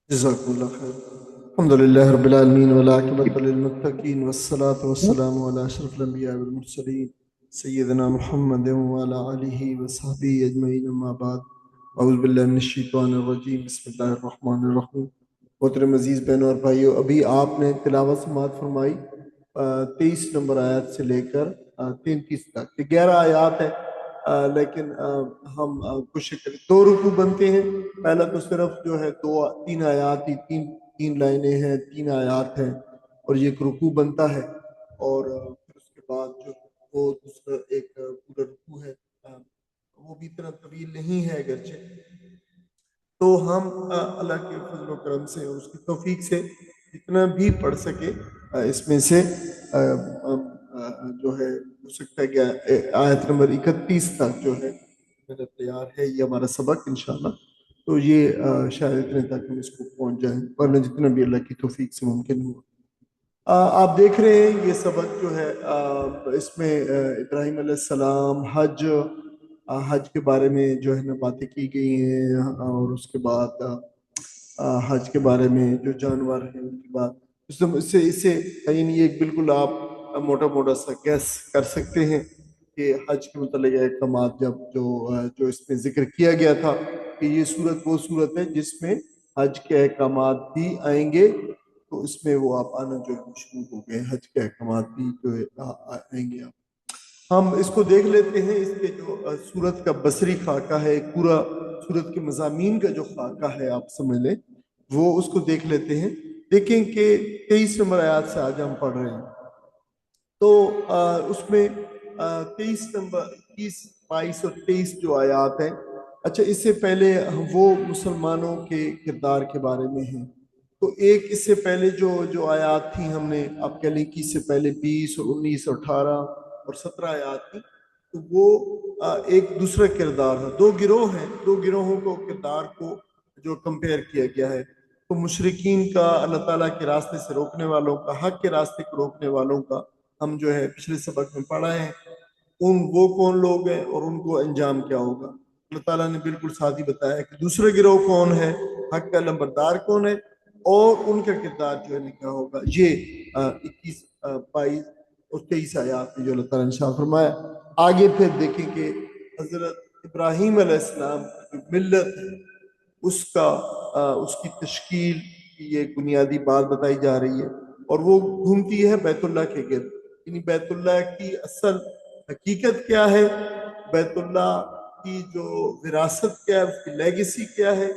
جزاکم اللہ خیر۔ الحمد للہ رب العالمین والعاقبۃ للمتقین والصلاۃ والسلام علی اشرف الانبیاء والمرسلین سیدنا محمد وعلی آلہ وصحبہ اجمعین، اما بعد۔ اعوذ باللہ من الشیطان الرجیم، بسم اللہ الرحمن الرحیم۔ محترم عزیز بہنوں اور بھائیوں، ابھی آپ نے تلاوت سماعت فرمائی 23 نمبر آیات سے لے کر 33 تک، یہ 11 آیات ہے، لیکن ہم کوشش کریں، 2 رکوع بنتے ہیں۔ پہلا تو صرف جو ہے 3 آیات ہی، تین لائنیں ہیں، 3 آیات ہیں، اور یہ ایک رکوع بنتا ہے، اور پھر اس کے بعد جو وہ دوسرا ایک پورا رکوع ہے، وہ بھی اتنا طویل نہیں ہے اگرچہ۔ تو ہم اللہ کے فضل و کرم سے اور اس کی توفیق سے جتنا بھی پڑھ سکے اس میں سے جو ہے ہو سکتا ہے کہ آیت نمبر 31 تک جو ہے میرا تیار ہے یہ ہمارا سبق انشاءاللہ، تو یہ شاید اتنے تک ہم اس کو پہنچ جائیں، ورنہ جتنا بھی اللہ کی توفیق سے ممکن ہوا۔ آپ دیکھ رہے ہیں یہ سبق جو ہے اس میں ابراہیم علیہ السلام حج کے بارے میں جو ہے نا باتیں کی گئی ہیں، اور اس کے بعد حج کے بارے میں جو جانور ہیں ان کی بات، اس سے یعنی ایک بالکل آپ موٹا موٹا سا گیس کر سکتے ہیں کہ حج کے متعلق احکامات جب جو اس میں ذکر کیا گیا تھا کہ یہ صورت وہ صورت ہے جس میں حج کے احکامات بھی آئیں گے، تو اس میں وہ آپ آنا جو ہے شروع ہو گئے، حج کے احکامات بھی جو ہے آئیں گے۔ ہم اس کو دیکھ لیتے ہیں، اس کے جو سورت کا بصری خاکہ ہے، ایک پورا سورت کے مضامین کا جو خاکہ ہے آپ سمجھ لیں، وہ اس کو دیکھ لیتے ہیں۔ دیکھیں کہ 23 نمبر آیات سے آج ہم پڑھ رہے ہیں، تو اس میں 23 نمبر 21، 22 اور 23 جو آیات ہیں، اچھا اس سے پہلے وہ مسلمانوں کے کردار کے بارے میں ہیں۔ تو ایک اس سے پہلے جو آیات تھیں، ہم نے آپ کہہ لیں کہ اس سے پہلے 20 اور 19 اور 18 اور 17 آیات تھیں، تو وہ ایک دوسرا کردار ہے۔ 2 گروہ ہیں، 2 گروہوں کو کردار کو جو کمپیئر کیا گیا ہے، تو مشرکین کا، اللہ تعالیٰ کے راستے سے روکنے والوں کا، حق کے راستے کو روکنے والوں کا ہم جو ہے پچھلے سبق میں پڑھا ہے، وہ کون لوگ ہیں اور ان کو انجام کیا ہوگا۔ اللہ تعالیٰ نے بالکل ساتھ ہی بتایا کہ دوسرا گروہ کون ہے، حق کا لمبردار کون ہے، اور ان کا کردار جو ہے کیا ہوگا۔ یہ 21، 22 اور 23 آیات میں جو اللہ تعالیٰ نے ارشاد فرمایا۔ آگے پھر دیکھیں کہ حضرت ابراہیم علیہ السلام کی جو ملت ہے، اس کی تشکیل کی یہ بنیادی بات بتائی جا رہی ہے، اور وہ گھومتی ہے بیت اللہ کے گرد، یعنی بیت اللہ کی اصل حقیقت کیا ہے، بیت اللہ کی جو وراثت کیا ہے، اس کی لیگیسی کیا ہے،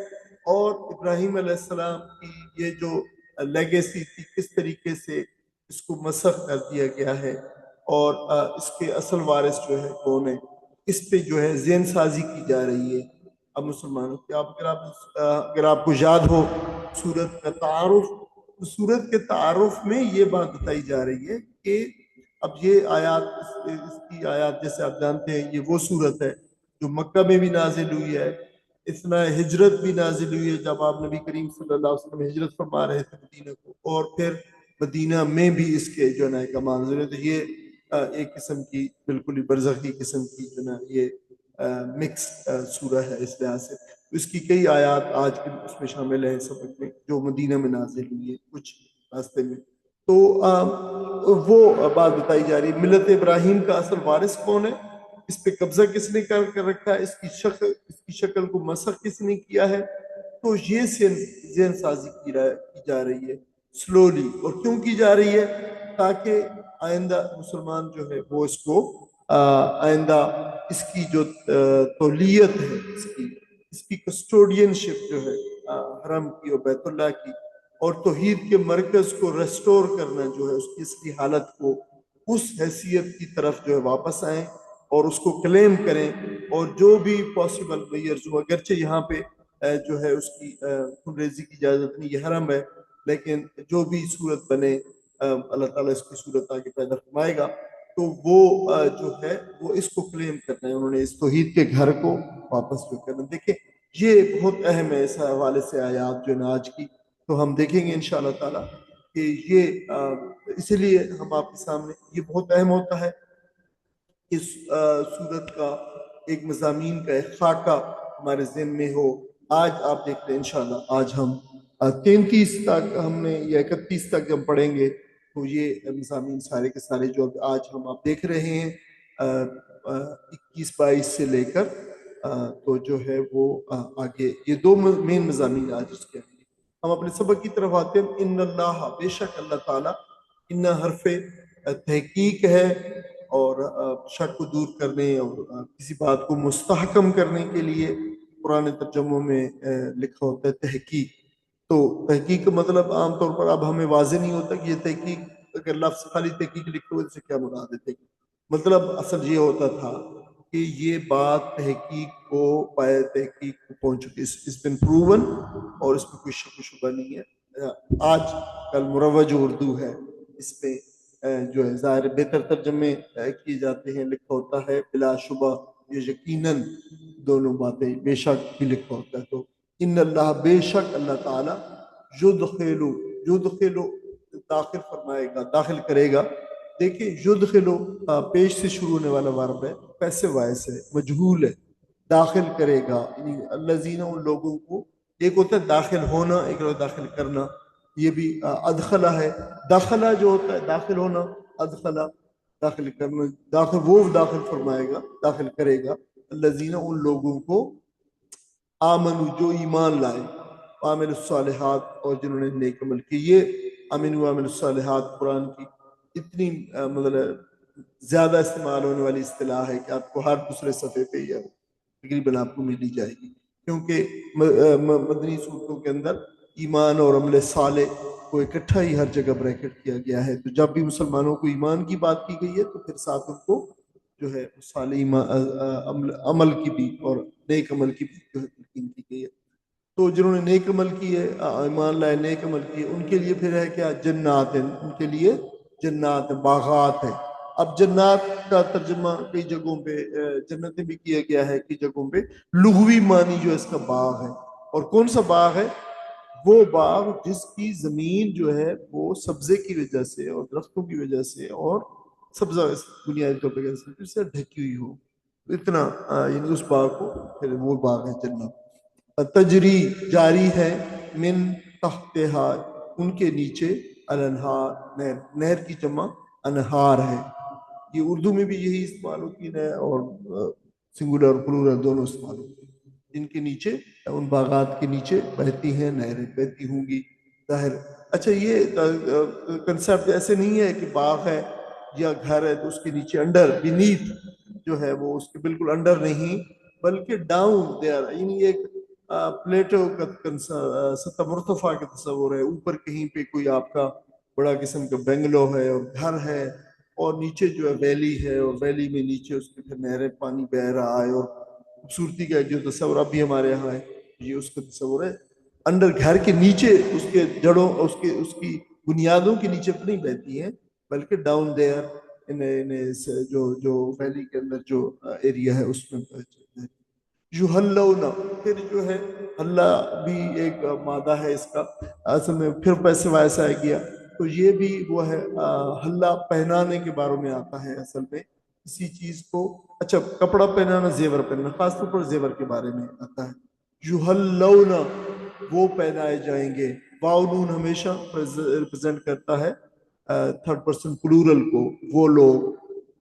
اور ابراہیم علیہ السلام کی یہ جو لیگیسی تھی کس طریقے سے اس کو مسخ کر دیا گیا ہے، اور اس کے اصل وارث جو ہے کون ہے، اس پہ جو ہے ذہن سازی کی جا رہی ہے اب مسلمانوں کی۔ اگر آپ کو یاد ہو سورت کا تعارف، تو سورت کے تعارف میں یہ بات بتائی جا رہی ہے کہ اب یہ آیات، اس کی آیات جیسے آپ جانتے ہیں، یہ وہ سورت ہے جو مکہ میں بھی نازل ہوئی ہے، اتنا ہجرت بھی نازل ہوئی ہے جب آپ نبی کریم صلی اللہ علیہ وسلم ہجرت فرما رہے تھے مدینہ کو، اور پھر مدینہ میں بھی اس کے جو ہے کا منظر ہے۔ تو یہ ایک قسم کی بالکل ہی برزخی قسم کی جو ہے یہ مکس سورہ ہے، اس لحاظ سے اس کی کئی آیات آج کے اس میں شامل ہیں سبق میں، جو مدینہ میں نازل ہوئی ہے کچھ راستے میں۔ تو وہ بات بتائی جا رہی ہے، ملت ابراہیم کا اصل وارث کون ہے، اس پہ قبضہ کس نے کر رکھا ہے، اس کی شکل کو مسخ کس نے کیا ہے۔ تو یہ ذہن سازی کی جا رہی ہے سلولی، اور کیوں کی جا رہی ہے، تاکہ آئندہ مسلمان جو ہے وہ اس کو آئندہ اس کی جو تولیت ہے، اس کی کسٹوڈین شپ جو ہے حرم کی اور بیت اللہ کی، اور توحید کے مرکز کو ریسٹور کرنا جو ہے، اس کی اصلی حالت کو اس حیثیت کی طرف جو ہے واپس آئیں اور اس کو کلیم کریں، اور جو بھی پاسبل میئرز ہو، اگرچہ یہاں پہ جو ہے اس کی خنریزی کی اجازت نہیں، یہ حرم ہے، لیکن جو بھی صورت بنے اللہ تعالیٰ اس کی صورت آگے پیدا فرمائے گا، تو وہ جو ہے وہ اس کو کلیم کرنا ہے، انہوں نے اس توحید کے گھر کو واپس جو کرنا۔ دیکھیں یہ بہت اہم ہے اس حوالے سے آیات جو ہے آج کی، تو ہم دیکھیں گے انشاءاللہ تعالیٰ کہ یہ اسی لیے ہم آپ کے سامنے یہ بہت اہم ہوتا ہے، اس صورت کا ایک مضامین کا ایک خاکہ ہمارے ذہن میں ہو۔ آج آپ دیکھتے ہیں انشاءاللہ، آج ہم 33 تک ہم نے یا 31 تک جب پڑھیں گے تو یہ مضامین سارے کے سارے جو آج ہم آپ دیکھ رہے ہیں 21-22 سے لے کر تو جو ہے وہ آگے یہ دو مین مضامین آج اس کے ہیں۔ ہم اپنے سبق کی طرف آتے ہیں۔ ان اللہ، بے شک اللہ تعالیٰ، ان حرف تحقیق ہے اور شک کو دور کرنے اور کسی بات کو مستحکم کرنے کے لیے قرآن ترجموں میں لکھا ہوتا ہے تحقیق۔ تو تحقیق کا مطلب عام طور پر اب ہمیں واضح نہیں ہوتا کہ یہ تحقیق، اگر لفظ خالی تحقیق لکھے ہوئے سے کیا مراد ہے تحقیق، مطلب اصل یہ ہوتا تھا کہ یہ بات تحقیق کو پائے تحقیق کو پہنچ چکی، اس بن پروون اور اس میں کوئی شک و شبہ نہیں ہے۔ آج کل مروج اردو ہے، اس میں جو ہے ظاہر بہتر ترجمے کیے جاتے ہیں، لکھا ہوتا ہے بلا شبہ، یہ یقیناً دونوں باتیں بے شک بھی لکھا ہوتا ہے۔ تو ان اللہ، بے شک اللہ تعالیٰ، یدخلو، یدخلو داخل فرمائے گا، داخل کرے گا۔ دیکھیں یدخلو پیش سے شروع ہونے والا ورب ہے، پیسے وائس ہے، مجہول ہے، داخل کرے گا یعنی الذین، ان لوگوں کو۔ ایک ہوتا ہے داخل ہونا، ایک ہوتا ہے داخل کرنا، یہ بھی ادخلہ ہے۔ داخلہ جو ہوتا ہے داخل ہونا، ادخلہ داخل کرنا، داخل وہ داخل فرمائے گا، داخل کرے گا الذین، ان لوگوں کو، آمنو جو ایمان لائے، عامل الصالحات اور جنہوں نے نیک عمل کی۔ یہ آمنو عامل الصالحات قرآن کی اتنی مطلب زیادہ استعمال ہونے والی اصطلاح ہے کہ آپ کو ہر دوسرے صفحے پہ یا تقریباً آپ کو ملی جائے گی، کیونکہ مدنی صورتوں کے اندر ایمان اور عمل صالح کو اکٹھا ہی ہر جگہ بریکٹ کیا گیا ہے۔ تو جب بھی مسلمانوں کو ایمان کی بات کی گئی ہے تو پھر ساتھ ان کو جو ہے صالح عمل کی بھی اور نیک عمل کی بھی جو ہے تلقین کی گئی ہے۔ تو جنہوں نے نیک عمل کی ہے، ایمان لائے، نیک عمل کی ہے، ان کے لیے پھر ہے کیا؟ جنات ہیں، ان کے لیے جنات ہیں، باغات ہیں۔ اب جنات کا ترجمہ کئی جگہوں پہ جنتیں بھی کیا گیا ہے، کئی جگہوں پہ لغوی معنی جو اس کا باغ ہے۔ اور کون سا باغ ہے؟ وہ باغ جس کی زمین جو ہے وہ سبزے کی وجہ سے اور درختوں کی وجہ سے اور سبزہ بنیادی طور پہ سے ڈھکی ہوئی ہو، اتنا یعنی اس باغ کو پھر وہ باغ ہے جنت۔ تجری جاری ہے، من تحتہا ان کے نیچے، الانہار نہر، نہر کی جمع انہار ہے۔ یہ اردو میں بھی یہی استعمال ہوتی ہے اور سنگولر اور پلورل دونوں استعمال ہوتی ہیں۔ جن کے نیچے، ان باغات کے نیچے بہتی ہیں نہریں، بہتی ہوں گی ظاہر۔ اچھا یہ کنسیپٹ ایسے نہیں ہے کہ باغ ہے یا گھر ہے تو اس کے نیچے انڈر بینیتھ جو ہے وہ اس کے بالکل انڈر نہیں، بلکہ ڈاؤن دیئر، یعنی ایک پلیٹو کا سطح مرتفع کا تصور ہے۔ اوپر کہیں پہ کوئی آپ کا بڑا قسم کا بنگلو ہے اور گھر ہے، اور نیچے جو ہے ویلی ہے، اور ویلی میں نیچے اس کے پھر نہریں، پانی بہ رہا ہے، اور خوبصورتی کا جو تصور اب بھی ہمارے یہاں ہے یہ اس کا تصور ہے۔ انڈر گھر کے نیچے اس کے جڑوں، اس کی بنیادوں کے نیچے نہیں بہتی ہیں، بلکہ ڈاؤن دیئر جو ویلی کے اندر جو ایریا ہے اس میں یحلونا، پھر جو ہے اللہ بھی ایک مادہ ہے اس کا، اصل میں پھر پیسے وائس آئے گیا تو یہ بھی وہ ہے حلہ پہنانے کے بارے میں آتا ہے اصل میں کسی چیز کو۔ اچھا کپڑا پہنانا، زیور پہننا، خاص طور پر زیور کے بارے میں آتا ہے۔ یحلونا وہ پہنائے جائیں گے، واو نون ہمیشہ ریپرزینٹ کرتا ہے تھرڈ پرسن پلورل کو، وہ لوگ،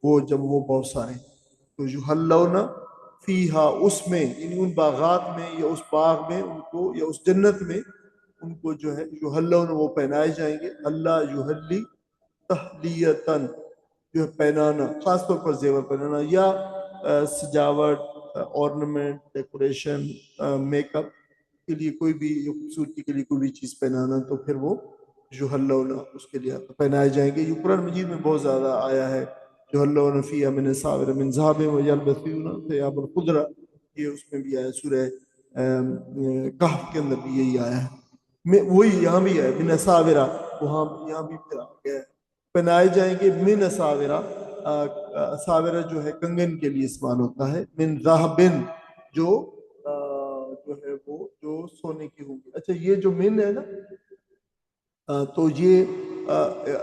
وہ جب وہ بہت سارے، تو یحلونا فیہا اس میں، یعنی ان باغات میں یا اس باغ میں ان کو، یا اس جنت میں ان کو جو ہے یحلون وہ پہنائے جائیں گے۔ اللہ یحلی تحلیتن جو ہے پہنانا، خاص طور پر زیور پہنانا یا سجاوٹ، ornament، ڈیکوریشن، میک اپ کے لیے کوئی بھی، خوبصورتی کے لیے کوئی بھی چیز پہنانا، تو پھر وہ یحلون اس کے لیے پہنائے جائیں گے۔ یہ قرآن مجید میں بہت زیادہ آیا ہے، یحلون فیہا من اساور من ذہب ویلبسون ثیاب الخضر، یہ اس میں بھی آیا، سورہ کہف کے اندر بھی یہی آیا ہے، وہی یہاں بھی ہے من اساورہ، وہاں یہاں بھی پھر آ گیا ہے پہنائے جائیں گے من اساورہ۔ اساورہ جو ہے کنگن کے لیے استعمال ہوتا ہے، من ذہبن جو ہے وہ جو سونے کی ہوں گی۔ اچھا یہ جو من ہے نا تو یہ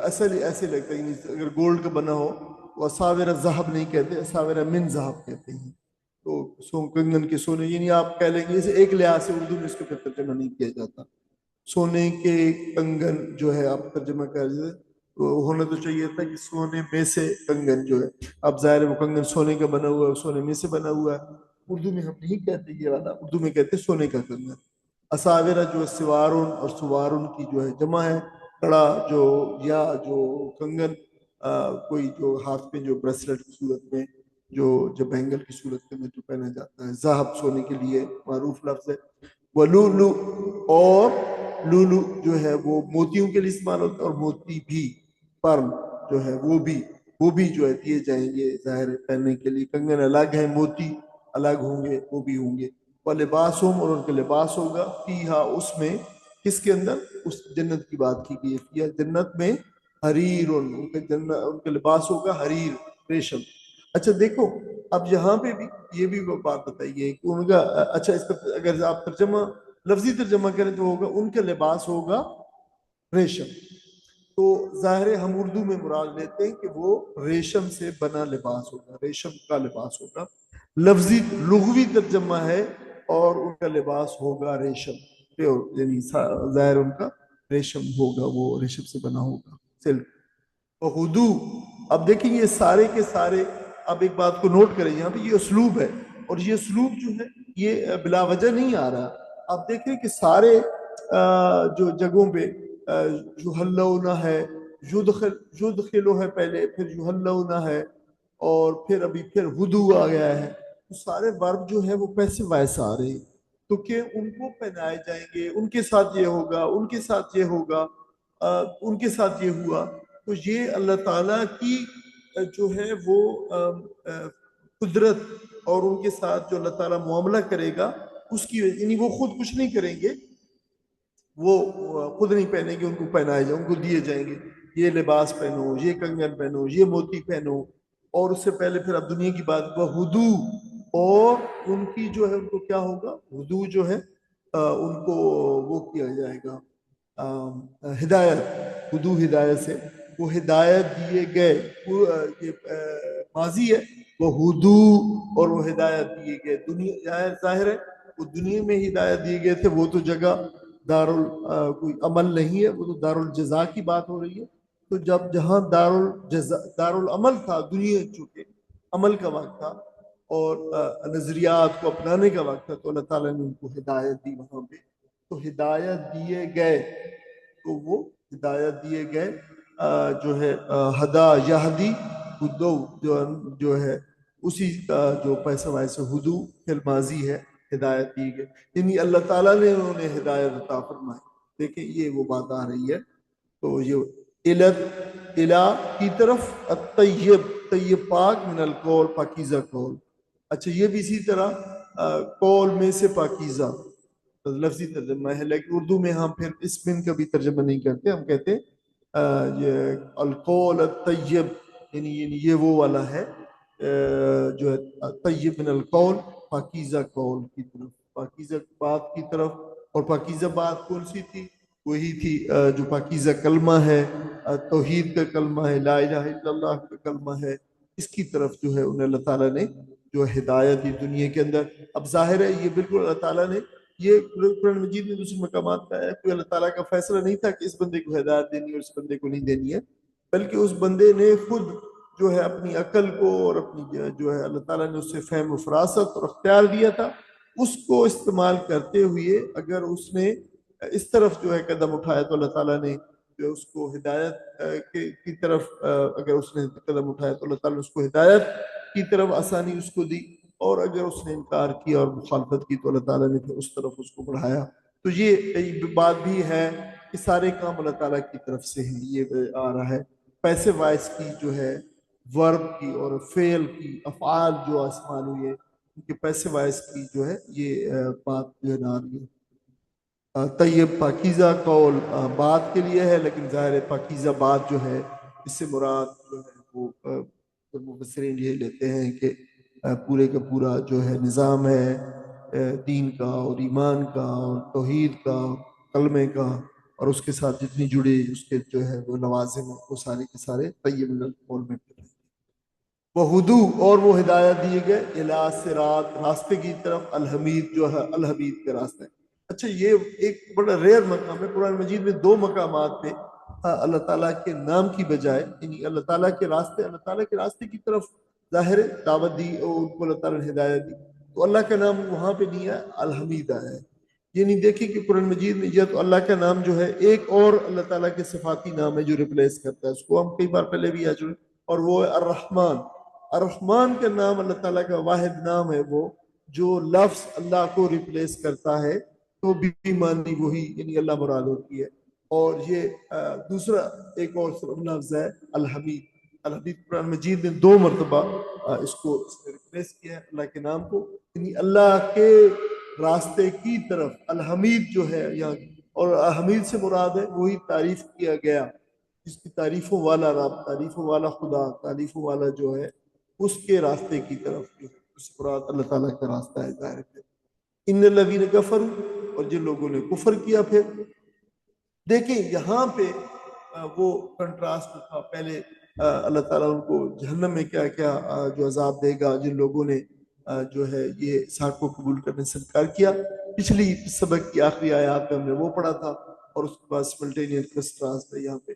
اصل ایسے لگتا ہے، یعنی اگر گولڈ کا بنا ہو وہ اساورہ ذہب نہیں کہتے، اساورہ من ذہب کہتے ہیں، تو کنگن کے سونے، یعنی آپ کہہ لیں گے اسے ایک لحاظ سے اردو میں اس کو ترجمہ نہیں کیا جاتا، سونے کے کنگن جو ہے آپ ترجمہ کر دیں، ہونا تو چاہیے تھا کہ سونے میں سے کنگن جو ہے، اب ظاہر ہے وہ کنگن سونے کا بنا ہوا ہے، سونے میں سے بنا ہوا ہے، اردو میں ہم نہیں کہتے یہ والا، اردو میں کہتے ہیں سونے کا کنگن۔ اساورہ جو ہے سوارن اور سوارن کی جو ہے جمع ہے، کڑا جو یا جو کنگن کوئی جو ہاتھ میں جو بریسلٹ کی صورت میں جو جب بینگل کی صورت میں جو پہنا جاتا ہے، ذهب سونے کے لیے معروف لفظ ہے۔ ولولو، اور لولو جو ہے وہ موتیوں کے لیے استعمال ہوتا ہے، اور موتی بھی پرم جو ہے وہ بھی جو ہے دیے جائیں گے ظاہر ہے پہننے کے لیے، کنگن الگ ہیں، موتی الگ ہوں گے، وہ بھی ہوں گے۔ وَلِبَاسُهُمْ، اور ان کا لباس ہوگا، فیہا اس میں، کس کے اندر؟ اس جنت کی بات کی گئی ہے، جنت میں حریر، ان کا لباس ہوگا حریر، ریشم۔ اچھا دیکھو اب یہاں پہ بھی یہ بھی بات بتائیے کہ ان کا، اچھا اس کا اگر آپ ترجمہ لفظی ترجمہ کریں تو ہوگا ان کا لباس ہوگا ریشم، تو ظاہر ہے ہم اردو میں مراد لیتے ہیں کہ وہ ریشم سے بنا لباس ہوگا، ریشم کا لباس ہوگا، لفظی لغوی ترجمہ ہے، اور ان کا لباس ہوگا ریشم، یعنی ظاہر ان کا ریشم ہوگا، وہ ریشم سے بنا ہوگا، سلک۔ وہدو، اب دیکھیں یہ سارے کے سارے، اب ایک بات کو نوٹ کریں، یہاں پہ یہ اسلوب ہے، اور یہ اسلوب جو ہے یہ بلا وجہ نہیں آ رہا، آپ دیکھیں کہ سارے جو جگہوں پہ یحلون ہے، یدخلو ہے پہلے، پھر یحلون ہے، اور پھر ابھی پھر ہدو آ گیا ہے، تو سارے ورب جو ہے وہ پیسے وائس آ رہے ہیں، تو کہ ان کو پہنائے جائیں گے، ان کے ساتھ یہ ہوگا، ان کے ساتھ یہ ہوگا، ان کے ساتھ یہ ہوا، تو یہ اللہ تعالیٰ کی جو ہے وہ قدرت، اور ان کے ساتھ جو اللہ تعالیٰ معاملہ کرے گا اس کی، یعنی وہ خود کچھ نہیں کریں گے، وہ خود نہیں پہنیں گے، ان کو پہنائے جائیں، ان کو دیے جائیں گے، یہ لباس پہنو، یہ کنگن پہنو، یہ موتی پہنو، اور اس سے پہلے پھر اب دنیا کی بات، وہ ہدو، اور ان کی جو ہے ان کو کیا ہوگا، ہدو جو ہے ان کو وہ کیا جائے گا ہدایت، ہدو ہدایت سے، وہ ہدایت دیے گئے، یہ ماضی ہے، وہ ہدو، اور وہ ہدایت دیے گئے، دنیا ظاہر ہے وہ دنیا میں ہدایت دیے گئے تھے، وہ تو جگہ کوئی عمل نہیں ہے، وہ تو دار الجزا کی بات ہو رہی ہے، تو جب جہاں دار العمل تھا، دنیا چونکہ عمل کا وقت تھا اور نظریات کو اپنانے کا وقت تھا، تو اللہ تعالیٰ نے ان کو ہدایت دی وہاں پہ، تو ہدایت دیے گئے، تو وہ ہدایت دیے گئے جو ہے ہدا یہدی ہدو جو ہے اسی کا جو پیسہ ویسے ہدو فی الماضی ہے، ہدایت دی گئی، یعنی اللہ تعالیٰ نے انہوں نے ہدایت عطا فرمائی، دیکھیں یہ وہ بات آ رہی ہے، تو یہ الہ کی طرف، الطیب، طیب پاک، من القول، پاکیزہ قول، اچھا یہ بھی اسی طرح قول میں سے پاکیزہ لفظی ترجمہ ہے، لیکن اردو میں ہم پھر اس من کا بھی ترجمہ نہیں کرتے، ہم کہتے یہ القول الطیب، یعنی یہ وہ والا ہے جو ہے طیب من القول، پاکیزہ قول کی طرف، پاکیزہ بات کی طرف، اور پاکیزہ بات کون سی تھی؟ وہی تھی جو پاکیزہ کلمہ ہے، توحید کا کلمہ ہے، لا الہ الا اللہ کا کلمہ ہے، اس کی طرف جو ہے انہیں اللہ تعالیٰ نے جو ہدایت دی دنیا کے اندر۔ اب ظاہر ہے یہ بالکل اللہ تعالیٰ نے، یہ قرآن مجید میں دوسرے مقامات کا ہے، کوئی اللہ تعالیٰ کا فیصلہ نہیں تھا کہ اس بندے کو ہدایت دینی ہے اور اس بندے کو نہیں دینی ہے، بلکہ اس بندے نے خود جو ہے اپنی عقل کو اور اپنی جو ہے اللہ تعالیٰ نے اسے فہم و فراست اور اختیار دیا تھا، اس کو استعمال کرتے ہوئے اگر اس نے اس طرف جو ہے قدم اٹھایا تو اللہ تعالیٰ نے جو اس کو ہدایت کی طرف اگر اس نے قدم اٹھایا تو اللہ تعالیٰ نے اس کو ہدایت کی طرف آسانی اس کو دی، اور اگر اس نے انکار کیا اور مخالفت کی تو اللہ تعالیٰ نے پھر اس طرف اس کو بڑھایا، تو یہ بات بھی ہے کہ سارے کام اللہ تعالیٰ کی طرف سے ہیں، یہ آ رہا ہے پیسے وائس کی جو ہے ورب کی اور فعل کی افعال جو آسمان ہوئی ہے ان کے پیسے وائس کی جو ہے یہ بات جو ہے نہ آ رہی ہے۔ طیب پاکیزہ قول بات کے لیے ہے، لیکن ظاہر ہے پاکیزہ بات جو ہے اس سے مراد جو ہے وہ مفسرین یہ لیتے ہیں کہ پورے کا پورا جو ہے نظام ہے دین کا اور ایمان کا اور توحید کا، کلمے کا، اور اس کے ساتھ جتنی جڑی اس کے جو ہے وہ لوازم وہ سارے کے سارے طیب القول میں پڑے۔ وہ ہدو، اور وہ ہدایت دیے گئے الی صراط، راستے کی طرف، الحمید جو ہے الحمید کا راستہ ہے۔ اچھا یہ ایک بڑا ریئر مقام ہے قرآن مجید میں، دو مقامات پہ اللہ تعالیٰ کے نام کی بجائے یعنی اللہ تعالیٰ کے راستے کی طرف ظاہر دعوت دی اور ان کو اللہ تعالیٰ نے ہدایت دی، تو اللہ کا نام وہاں پہ نہیں ہے، الحمید ہے۔ یعنی دیکھیں کہ قرآن مجید میں یہ تو اللہ کا نام جو ہے ایک اور اللہ تعالیٰ کے صفاتی نام ہے جو ریپلیس کرتا ہے اس کو، ہم کئی بار پہلے بھی آ چکے، اور وہ ہے الرحمن۔ الرحمن کا نام اللہ تعالیٰ کا واحد نام ہے وہ جو لفظ اللہ کو ریپلیس کرتا ہے تو بھی معنی وہی یعنی اللہ مراد ہوتی ہے۔ اور یہ دوسرا ایک اور لفظ ہے الحمید۔ الحمید قرآن مجید نے 2 مرتبہ اس نے ریپلیس کیا ہے اللہ کے نام کو، یعنی اللہ کے راستے کی طرف الحمید جو ہے یہاں، اور حمید سے مراد ہے وہی تعریف کیا گیا جس کی تعریفوں والا رب، تعریفوں والا خدا، تعریفوں والا جو ہے اس کے راستے کی طرف جو ہے اس مراد اللہ تعالیٰ کا راستہ ہے ظاہر ہے۔ ان الذین کفروا، اور جن لوگوں نے کفر کیا، پھر دیکھیں یہاں پہ وہ کنٹراسٹ تھا، پہلے اللہ تعالیٰ ان کو جہنم میں کیا کیا جو عذاب دے گا جن لوگوں نے جو ہے یہ اسحاق کو قبول کرنے سے انکار کیا۔ پچھلی سبق کی آخری آیات میں ہم نے وہ پڑھا تھا، اور اس کے بعد سملٹینیس کنٹراسٹ ہے یہاں پہ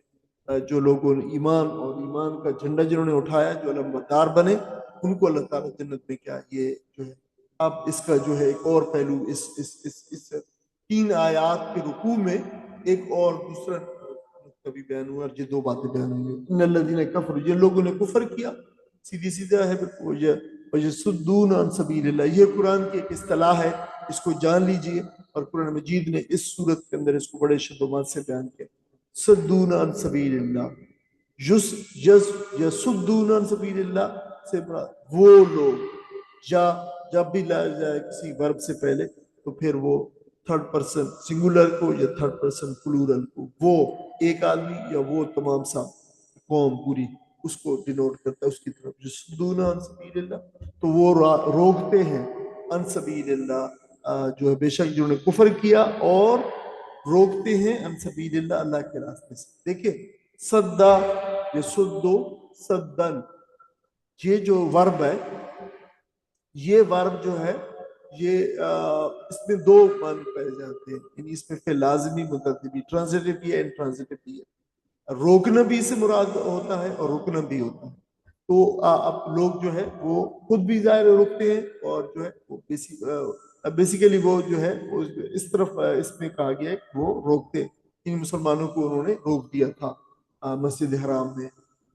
جو لوگوں نے ایمان اور ایمان کا جھنڈا جنہوں نے اٹھایا جو علمبردار بنے ان کو اللہ تعالیٰ جنت میں کیا یہ جو ہے۔ اب اس کا جو ہے ایک اور پہلو اس 3 آیات کے رکوع میں ایک اور دوسرا بھی بیان ہوا، اور یہ 2 باتیں بیان ہوئی۔ ان الذین کفروا، جن لوگوں نے کفر کیا، سیدھی سیدھا ہے وَيَصُدُّونَ عَن سَبِيلِ اللَّهِ، یہ قرآن کی ایک اصطلاح ہے، اس کو جان لیجئے، اور قرآن مجید نے اس صورت کے اندر اس کو بڑے شدومات سے بیان کیا۔ صدون عن سبیل اللہ، یصدون عن سبیل اللہ سے مراد وہ لوگ، یا جب بھی لایا جائے کسی ورب سے پہلے تو پھر وہ تھرڈ پرسن سنگولر کو یا تھرڈ پرسن پلورل کو، وہ ایک آدمی یا وہ تمام سا قوم پوری، اس کو ڈینوٹ کرتا ہے اس کی طرف۔ جو صدون عن سبیل اللہ تو وہ روکتے ہیں، عن سبیل اللہ جو ہے بے شک جنہوں نے کفر کیا، اور روکتے ہیں عن سبیل اللہ اللہ کے راستے سے۔ دیکھیں صدا یصدو صدن، یہ جو ورب ہے یہ ورب جو ہے یہ اس میں 2 معنی پائے جاتے ہیں، یعنی اس میں فعل لازمی متعدی ٹرانزیٹو بھی ہے انٹرانزیٹو بھی ہے، روکنا بھی سے مراد ہوتا ہے اور رکنا بھی ہوتا ہے۔ تو اب لوگ جو ہے وہ خود بھی ظاہر روکتے ہیں، اور جو ہے وہ بیسیکلی وہ جو ہے اس طرف اس میں کہا گیا ہے کہ وہ روکتے، ان مسلمانوں کو انہوں نے روک دیا تھا مسجد حرام میں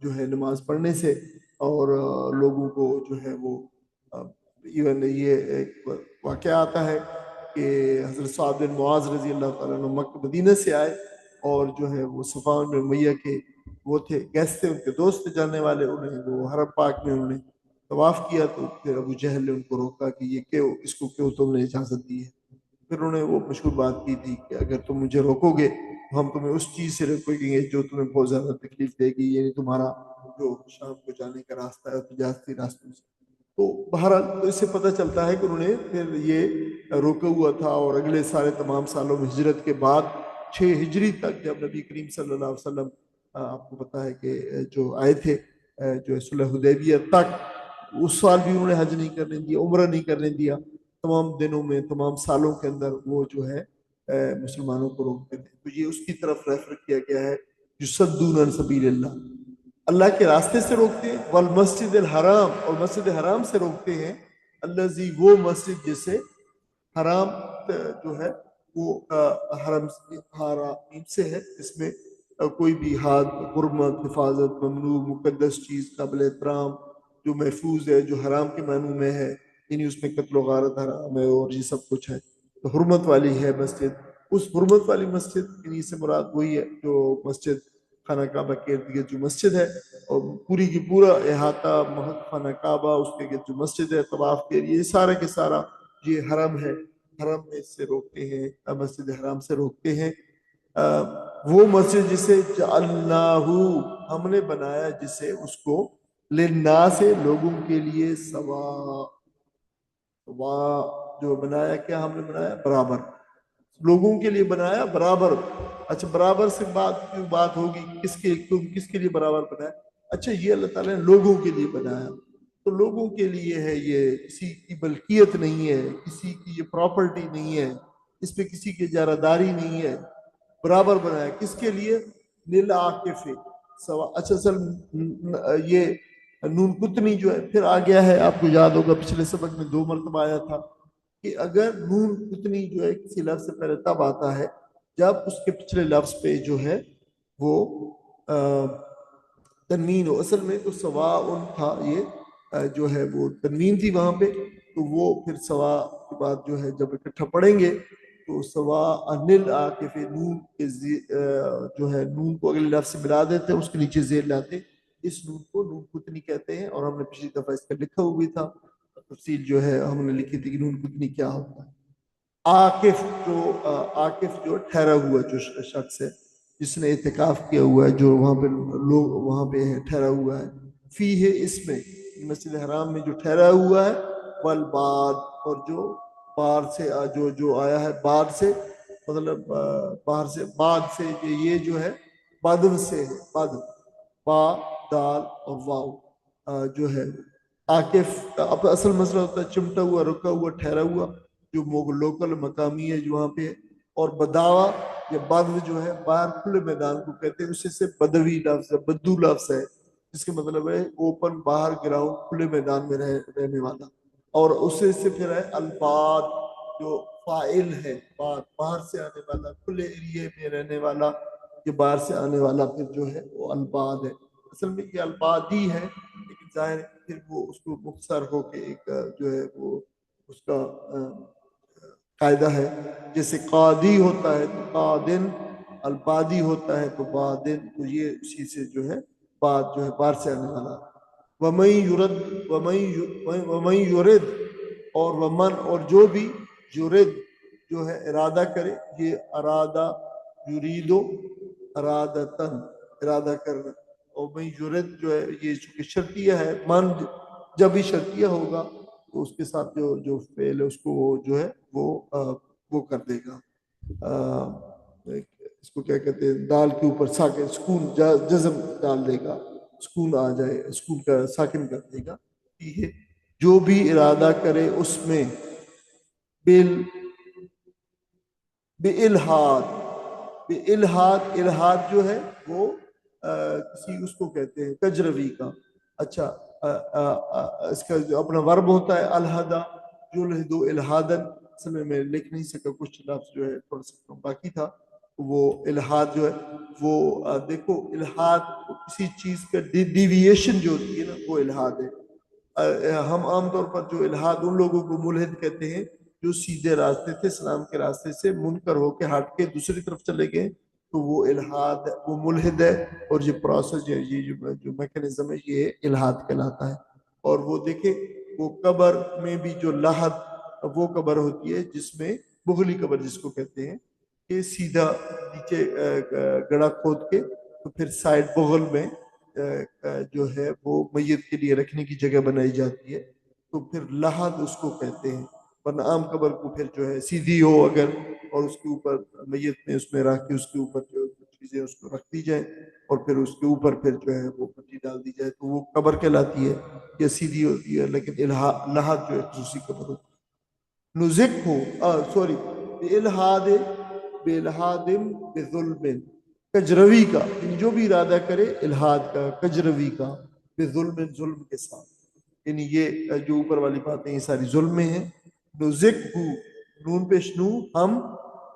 جو ہے نماز پڑھنے سے، اور لوگوں کو جو ہے وہ ایون یہ ایک واقعہ آتا ہے کہ حضرت سعد بن معاذ رضی اللہ تعالیٰ عنہ مکہ مدینہ سے آئے، اور جو ہے وہ صفوان بن امیہ کے وہ تھے گیسٹ تھے، ان کے دوست جاننے والے، انہیں وہ حرم پاک میں انہوں نے طواف کیا، تو پھر ابو جہل نے ان کو روکا کہ یہ کیوں، اس کو کیوں تم نے اجازت دی ہے؟ پھر انہوں نے وہ مشہور بات کی تھی کہ اگر تم مجھے روکو گے تو ہم تمہیں اس چیز سے روکیں گے جو تمہیں بہت زیادہ تکلیف دے گی، یعنی تمہارا جو شام کو جانے کا راستہ ہے تجارتی راستوں سے۔ تو بہرحال تو اس سے پتہ چلتا ہے کہ انہوں نے پھر یہ روکا ہوا تھا، اور اگلے سارے تمام سالوں میں ہجرت کے بعد 6 ہجری تک جب نبی کریم صلی اللہ علیہ وسلم آپ کو پتا ہے کہ جو آئے تھے جو صلح حدیبیہ تک، اس سال بھی انہوں نے حج نہیں کرنے دیا، عمرہ نہیں کرنے دیا، تمام دنوں میں تمام سالوں کے اندر وہ جو ہے مسلمانوں کو روکتے تھے۔ تو یہ اس کی طرف ریفر کیا گیا ہے یصدون عن سبیل اللہ، اللہ کے راستے سے روکتے ہیں، والمسجد الحرام، اور مسجد حرام سے روکتے ہیں، الذی وہ مسجد جسے حرام جو ہے وہ حرم سے ہے، اس میں کوئی بھی حد حرمت حفاظت ممنوع مقدس چیز قابل احترام جو محفوظ ہے جو حرام کے معنوں میں ہے، یعنی اس میں قتل و غارت حرام ہے اور یہ سب کچھ ہے، تو حرمت والی ہے مسجد۔ اس حرمت والی مسجد یعنی سے مراد وہی ہے جو مسجد خانہ کعبہ کے ارد گرد جو مسجد ہے، اور پوری کی پورا احاطہ خانہ کعبہ اس کے گرد جو مسجد ہے طواف کے لیے، یہ سارا کے سارا یہ حرم ہے، حرم میں سے روکتے ہیں، مسجد حرام سے روکتے ہیں۔ وہ مسجد جسے جعلناہ ہم نے بنایا، جسے اس کو للناس لوگوں کے لیے سوا جو بنایا، کیا ہم نے بنایا؟ برابر، لوگوں کے لیے بنایا برابر۔ اچھا برابر سے بات ہوگی کس کے لیے برابر بنایا؟ اچھا یہ اللہ تعالیٰ نے لوگوں کے لیے بنایا، تو لوگوں کے لیے ہے، یہ کسی کی ملکیت نہیں ہے، کسی کی یہ پراپرٹی نہیں ہے، اس پہ کسی کی اجارہ نہیں ہے، برابر بنایا کس کے لیے؟ للعاکف سوا۔ اچھا اصل یہ نون کتنی جو ہے پھر آ گیا ہے، آپ کو یاد ہوگا پچھلے سبق میں 2 مرتبہ آیا تھا کہ اگر نون کتنی جو ہے کسی لفظ سے پہلے تب آتا ہے جب اس کے پچھلے لفظ پہ جو ہے وہ تنوین ہو۔ اصل میں تو سوا ان تھا، یہ جو ہے وہ تنوین تھی وہاں پہ، تو وہ پھر سوا کے بعد جو ہے جب اکٹھا پڑھیں گے تو سوا انل آ کے پھر نون کے جو ہے نون کو اگلے لفظ سے ملا دیتے ہیں، اس کے نیچے زیر لاتے، اس نون کو نون کتنی کہتے ہیں، اور ہم نے پچھلی دفعہ اس کا لکھا ہوا بھی تھا، تفصیل جو ہے ہم نے لکھی تھی کہ نون کتنی کیا ہوتا ہے۔ عاکف جو ٹھہرا ہوا جو شخص ہے، جس نے اعتکاف کیا ہوا ہے، جو وہاں پہ لوگ وہاں پہ ہے ٹھہرا ہوا ہے، فی ہے اس میں مسجد حرام میں جو ٹھہرا ہوا ہے، والباد اور جو باہر سے جو آیا ہے باہر سے، مطلب باہر سے بعد سے، یہ جو ہے بدو سے ہے، بدو با دال اور واو جو ہے عاکف کا اصل مسئلہ ہوتا ہے چمٹا ہوا، رکا ہوا، ٹھہرا ہوا، جو لوکل مقامی ہے جو وہاں پہ ہے، اور بداوا یا بدو جو ہے باہر کھلے میدان کو کہتے ہیں، اسے سے بدوی لفظ ہے، بدو لفظ ہے، جس کا مطلب ہے اوپن باہر گراؤنڈ کھلے میدان میں رہنے والا، اور اسے سے پھر ہے الباد جو فائل ہے، باہر سے آنے والا، کھلے ایریے میں رہنے والا، یہ باہر سے آنے والا پھر جو ہے وہ الباد ہے۔ اصل میں یہ البادی ہے، لیکن ظاہر ہے پھر وہ اس کو مختصر ہو کے ایک جو ہے وہ اس کا قاعدہ ہے، جیسے قادی ہوتا ہے تو قادن، البادی ہوتا ہے تو بادن، تو یہ اسی سے جو ہے بعد جو ہے باہر سے آنے والا۔ وَمَن یرد وَمَن یرد اور ومن اور جو بھی یرد جو ہے ارادہ کرے، یہ ارادہ یریدو ارادتن ارادہ کرنا، اور میں یرد جو ہے یہ چونکہ شرطیہ ہے، من جب بھی شرطیہ ہوگا تو اس کے ساتھ جو فعل ہے اس کو وہ جو ہے وہ کر دے گا، اس کو کیا کہتے ہیں، دال کے اوپر ساکن سکون جزم ڈال دے گا، سکون آ جائے، سکون کا ساکن کر دے گا، ٹھیک ہے، جو بھی ارادہ کرے اس میں بالحاد، الحاد جو ہے وہ کسی اس کو کہتے ہیں کجروی کا، اچھا اس کا جو اپنا ورب ہوتا ہے الحدا، جو لہدو الحادن، سمے میں لکھ نہیں سکا، کچھ لفظ جو ہے پڑھ سکتا ہوں، باقی تھا وہ الحاد جو ہے وہ دیکھو الحاد کسی چیز کا ڈیویشن جو ہوتی ہے نا وہ الحاد ہے۔ ہم عام طور پر جو الحاد ان لوگوں کو ملحد کہتے ہیں جو سیدھے راستے تھے، اسلام کے راستے سے منکر ہو کے ہٹ کے دوسری طرف چلے گئے، تو وہ الحاد وہ ملحد ہے، اور یہ پروسیس یہ جو میکانزم ہے یہ الحاد کہلاتا ہے۔ اور وہ دیکھیں وہ قبر میں بھی جو لحد وہ قبر ہوتی ہے جس میں بغلی قبر جس کو کہتے ہیں، کہ سیدھا نیچے گڑا کھود کے تو پھر سائڈ بغل میں جو ہے وہ میت کے لیے رکھنے کی جگہ بنائی جاتی ہے، تو پھر لحد اس کو کہتے ہیں، ورنہ عام قبر کو پھر جو ہے سیدھی ہو اگر، اور اس کے اوپر میت میں اس میں رکھ کے اس کے اوپر جو چیزیں اس کو رکھ دی جائیں، اور پھر اس کے اوپر پھر جو ہے وہ پٹی ڈال دی جائے تو وہ قبر کہلاتی ہے یا سیدھی ہوتی ہے، لیکن لحد جو ہے خصوصی قبر ہوتی ہے۔ نزک ہو سوری الحاد بے الحاد بظلم، کجروی کا، یعنی جو بھی ارادہ کرے الحاد کا، کجروی کا، بظلم ظلم کے ساتھ، یعنی یہ جو اوپر والی باتیں یہ ساری ظلم میں ہیں۔ نزک ہو نون پیش نو ہم،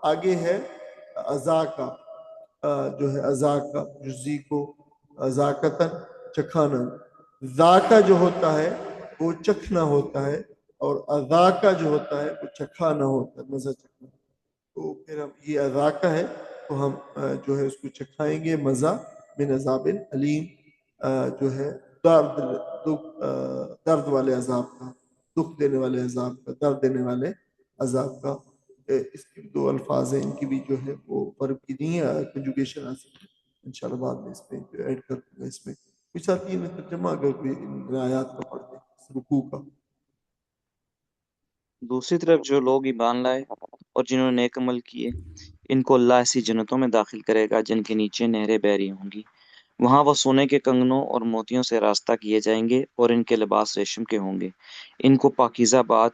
آگے ہے ازا کا جو ہے ازا کا جزی کو ازاکتن چکھانا، ذاکا جو ہوتا ہے وہ چکھنا ہوتا ہے، اور ازاکا جو ہوتا ہے وہ چکھانا ہوتا ہے، مزہ چکھنا، تو پھر ہم یہ ازاکا ہے تو ہم جو ہے اس کو چکھائیں گے مزہ من عذاب علیم، جو ہے درد والے عذاب کا، دکھ دینے والے عذاب کا، درد دینے والے عذاب کا۔ اس کی 2 الفاظ ہیں، ان کی بھی جو ہے وہ فرق کی نہیں ہے، کنجوگیشن حاصل ہے انشاءاللہ بعد میں اس میں ایڈ کر دوں گا، اس میں کچھ آتی ہے ترجمہ اگر کوئی ان آیات کا پڑھ دیں رکوع کا۔ دوسری طرف جو لوگ ایمان لائے اور جنہوں نے نیک عمل کیے، ان کو اللہ ایسی جنتوں میں داخل کرے گا جن کے نیچے نہریں بہ رہی ہوں گی، وہاں وہ سونے کے کنگنوں اور موتیوں سے راستہ کیے جائیں گے، اور ان کے لباس ریشم کے ہوں گے۔ ان کو پاکیزہ بات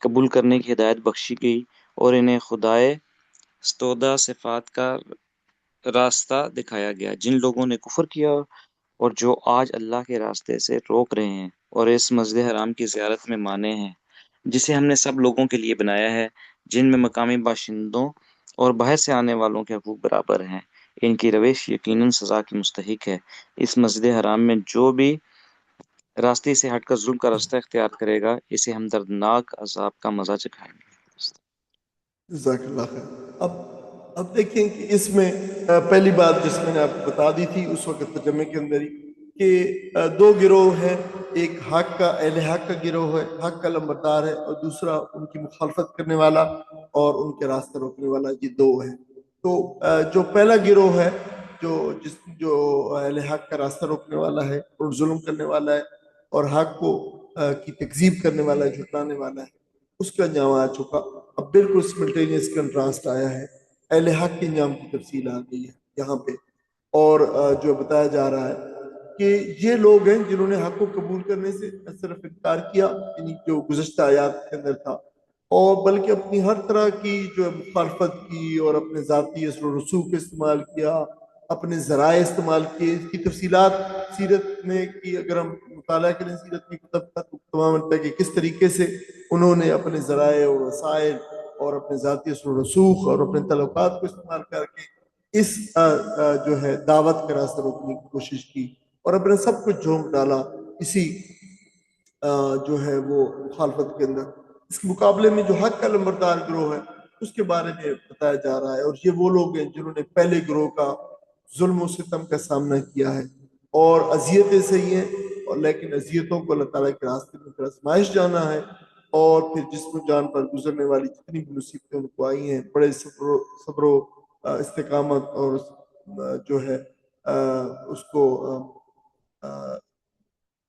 قبول کرنے کی ہدایت بخشی گئی، اور انہیں خدائے ستودہ صفات کا راستہ دکھایا گیا۔ جن لوگوں نے کفر کیا اور جو آج اللہ کے راستے سے روک رہے ہیں اور اس مسجد حرام کی زیارت میں مانے ہیں جسے ہم نے سب لوگوں کے لیے بنایا ہے، جن میں مقامی باشندوں اور باہر سے آنے والوں کے حقوق برابر ہیں، ان کی روش یقیناً سزا کی مستحق ہے۔ اس مسجد حرام میں جو بھی راستے سے ہٹ کر ظلم کا راستہ اختیار کرے گا، اسے ہم دردناک عذاب کا مزہ چکھائیں گے۔ جزاک اللہ خیر۔ اب دیکھیں کہ اس میں پہلی بات جس میں نے آپ کو بتا دی تھی اس وقت ترجمے کے اندر ہی کہ دو گروہ ہیں، ایک حق کا اہل حق کا گروہ ہے، حق کا لمبردار ہے، اور دوسرا ان کی مخالفت کرنے والا اور ان کے راستہ روکنے والا، یہ دو ہیں۔ تو جو پہلا گروہ ہے جو اہل حق کا راستہ روکنے والا ہے اور ظلم کرنے والا ہے اور حق کو کی تکذیب کرنے والا ہے، جھٹلانے والا ہے، اس کا انجام آ چکا۔ اب بالکل سملٹینیس کنٹراسٹ آیا ہے، اہل حق کے انجام کی تفصیل آ گئی ہے یہاں پہ، اور جو بتایا جا رہا ہے کہ یہ لوگ ہیں جنہوں نے حق کو قبول کرنے سے صرف انکار کیا، یعنی جو گزشتہ آیات کے اندر تھا، اور بلکہ اپنی ہر طرح کی جو ہے مخالفت کی اور اپنے ذاتی اثر و رسوخ استعمال کیا، اپنے ذرائع استعمال کیے۔ اس کی تفصیلات سیرت میں کی اگر ہم مطالعہ کریں سیرت کی کتب کا، تو تمام کہ کس طریقے سے انہوں نے اپنے ذرائع اور وسائل اور اپنے ذاتی اثر و رسوخ اور اپنے تعلقات کو استعمال کر کے اس جو ہے دعوت کا راستہ روکنے کی کوشش کی اور اپنے سب کچھ جھونک ڈالا اسی جو ہے وہ مخالفت کے اندر۔ اس کے مقابلے میں جو حق کا لمبردار گروہ ہے اس کے بارے میں بتایا جا رہا ہے، اور یہ وہ لوگ ہیں جنہوں نے پہلے گروہ کا ظلم و ستم کا سامنا کیا ہے اور اذیتیں صحیح ہیں، اور لیکن اذیتوں کو اللہ تعالیٰ کے راستے میں آزمائش جانا ہے، اور پھر جسم و جان پر گزرنے والی جتنی بھی مصیبتیں ان کو آئی ہیں، بڑے صبر و استقامت اور جو ہے اس کو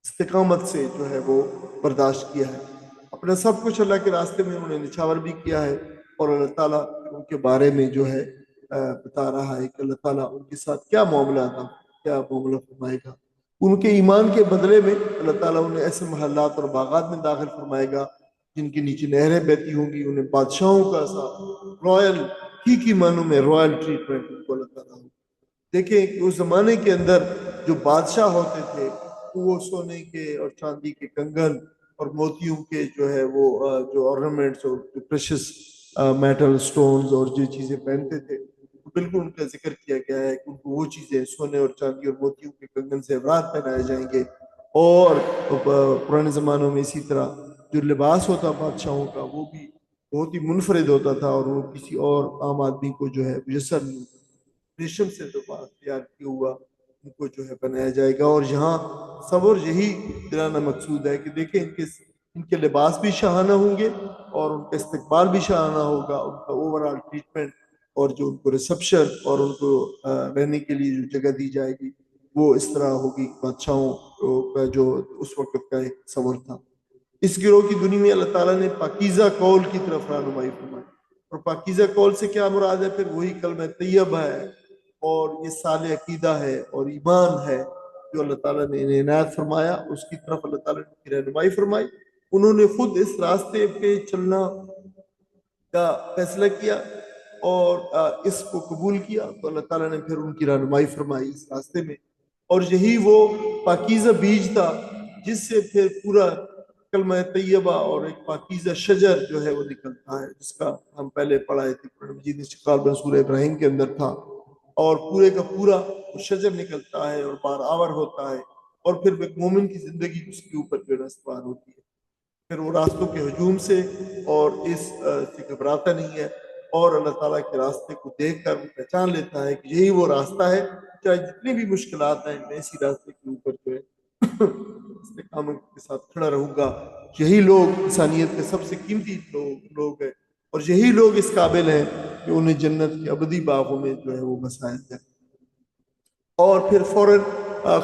استقامت سے جو ہے وہ برداشت کیا ہے۔ اپنا سب کچھ اللہ کے راستے میں انہوں نے نچھاور بھی کیا ہے، اور اللہ تعالیٰ ان کے بارے میں جو ہے بتا رہا ہے کہ اللہ تعالیٰ ان کے ساتھ کیا معاملہ تھا، کیا معاملہ فرمائے گا۔ ان کے ایمان کے بدلے میں اللہ تعالیٰ انہیں ایسے محلات اور باغات میں داخل فرمائے گا جن کے نیچے نہریں بہتی ہوں گی، انہیں بادشاہوں کا سا رائل کی معنوں میں رائل ٹریٹمنٹ ان کو اللہ تعالیٰ۔ دیکھیں کہ اس زمانے کے اندر جو بادشاہ ہوتے تھے وہ سونے کے اور چاندی کے کنگن اور موتیوں کے جو ہے وہ جو آرنامنٹس اور جو پریشس میٹل سٹونز اور جو چیزیں پہنتے تھے، بالکل ان کا ذکر کیا گیا ہے کہ ان کو وہ چیزیں سونے اور چاندی اور موتیوں کے کنگن سے اورات پہنائے جائیں گے۔ اور پرانے زمانوں میں اسی طرح جو لباس ہوتا بادشاہوں کا وہ بھی بہت ہی منفرد ہوتا تھا، اور وہ کسی اور عام آدمی کو جو ہے میسر نہیں ہوتا، ریشم سے جو بات تیار کیا ہوا ان کو جو ہے بنایا جائے گا۔ اور یہاں صبر یہی دلانا مقصود ہے کہ دیکھیں ان کے لباس بھی شاہانہ ہوں گے اور ان کا استقبال بھی شاہانہ ہوگا، ان کا اوورال ٹریٹمنٹ اور جو ان کو ریسپشن اور ان کو رہنے کے لیے جو جگہ دی جائے گی وہ اس طرح ہوگی بادشاہوں کا جو اس وقت کا ایک تصور تھا۔ اس گروہ کی دنیا میں اللہ تعالیٰ نے پاکیزہ قول کی طرف رہنمائی فرمائی، اور پاکیزہ قول سے کیا مراد ہے؟ پھر وہی کلمہ طیب ہے اور یہ صالح عقیدہ ہے اور ایمان ہے جو اللہ تعالیٰ نے انہیں عنایت فرمایا، اس کی طرف اللہ تعالیٰ نے ان کی رہنمائی فرمائی۔ انہوں نے خود اس راستے پہ چلنا کا فیصلہ کیا اور اس کو قبول کیا، تو اللہ تعالیٰ نے پھر ان کی رہنمائی فرمائی اس راستے میں، اور یہی وہ پاکیزہ بیج تھا جس سے پھر پورا کلمہ طیبہ اور ایک پاکیزہ شجر جو ہے وہ نکلتا ہے، جس کا ہم پہلے پڑھائے تھے قرآن مجید اشتقال بن سورہ ابراہیم کے اندر تھا، اور پورے کا پورا وہ شجر نکلتا ہے اور بار آور ہوتا ہے، اور پھر ایک مومن کی زندگی اس کے اوپر جو ہے استوار ہوتی ہے، پھر وہ راستوں کے ہجوم سے اور اس سے گھبراتا نہیں ہے، اور اللہ تعالیٰ کے راستے کو دیکھ کر وہ پہچان لیتا ہے کہ یہی وہ راستہ ہے، چاہے جتنی بھی مشکلات ہیں میں اسی راستے کے اوپر جو ہے استقامت کے ساتھ کھڑا رہوں گا۔ یہی لوگ انسانیت کے سب سے قیمتی لوگ ہیں، اور یہی لوگ اس قابل ہیں کہ انہیں جنت کے ابدی باغوں میں جو ہے وہ بسایا جائے۔ اور پھر فوراً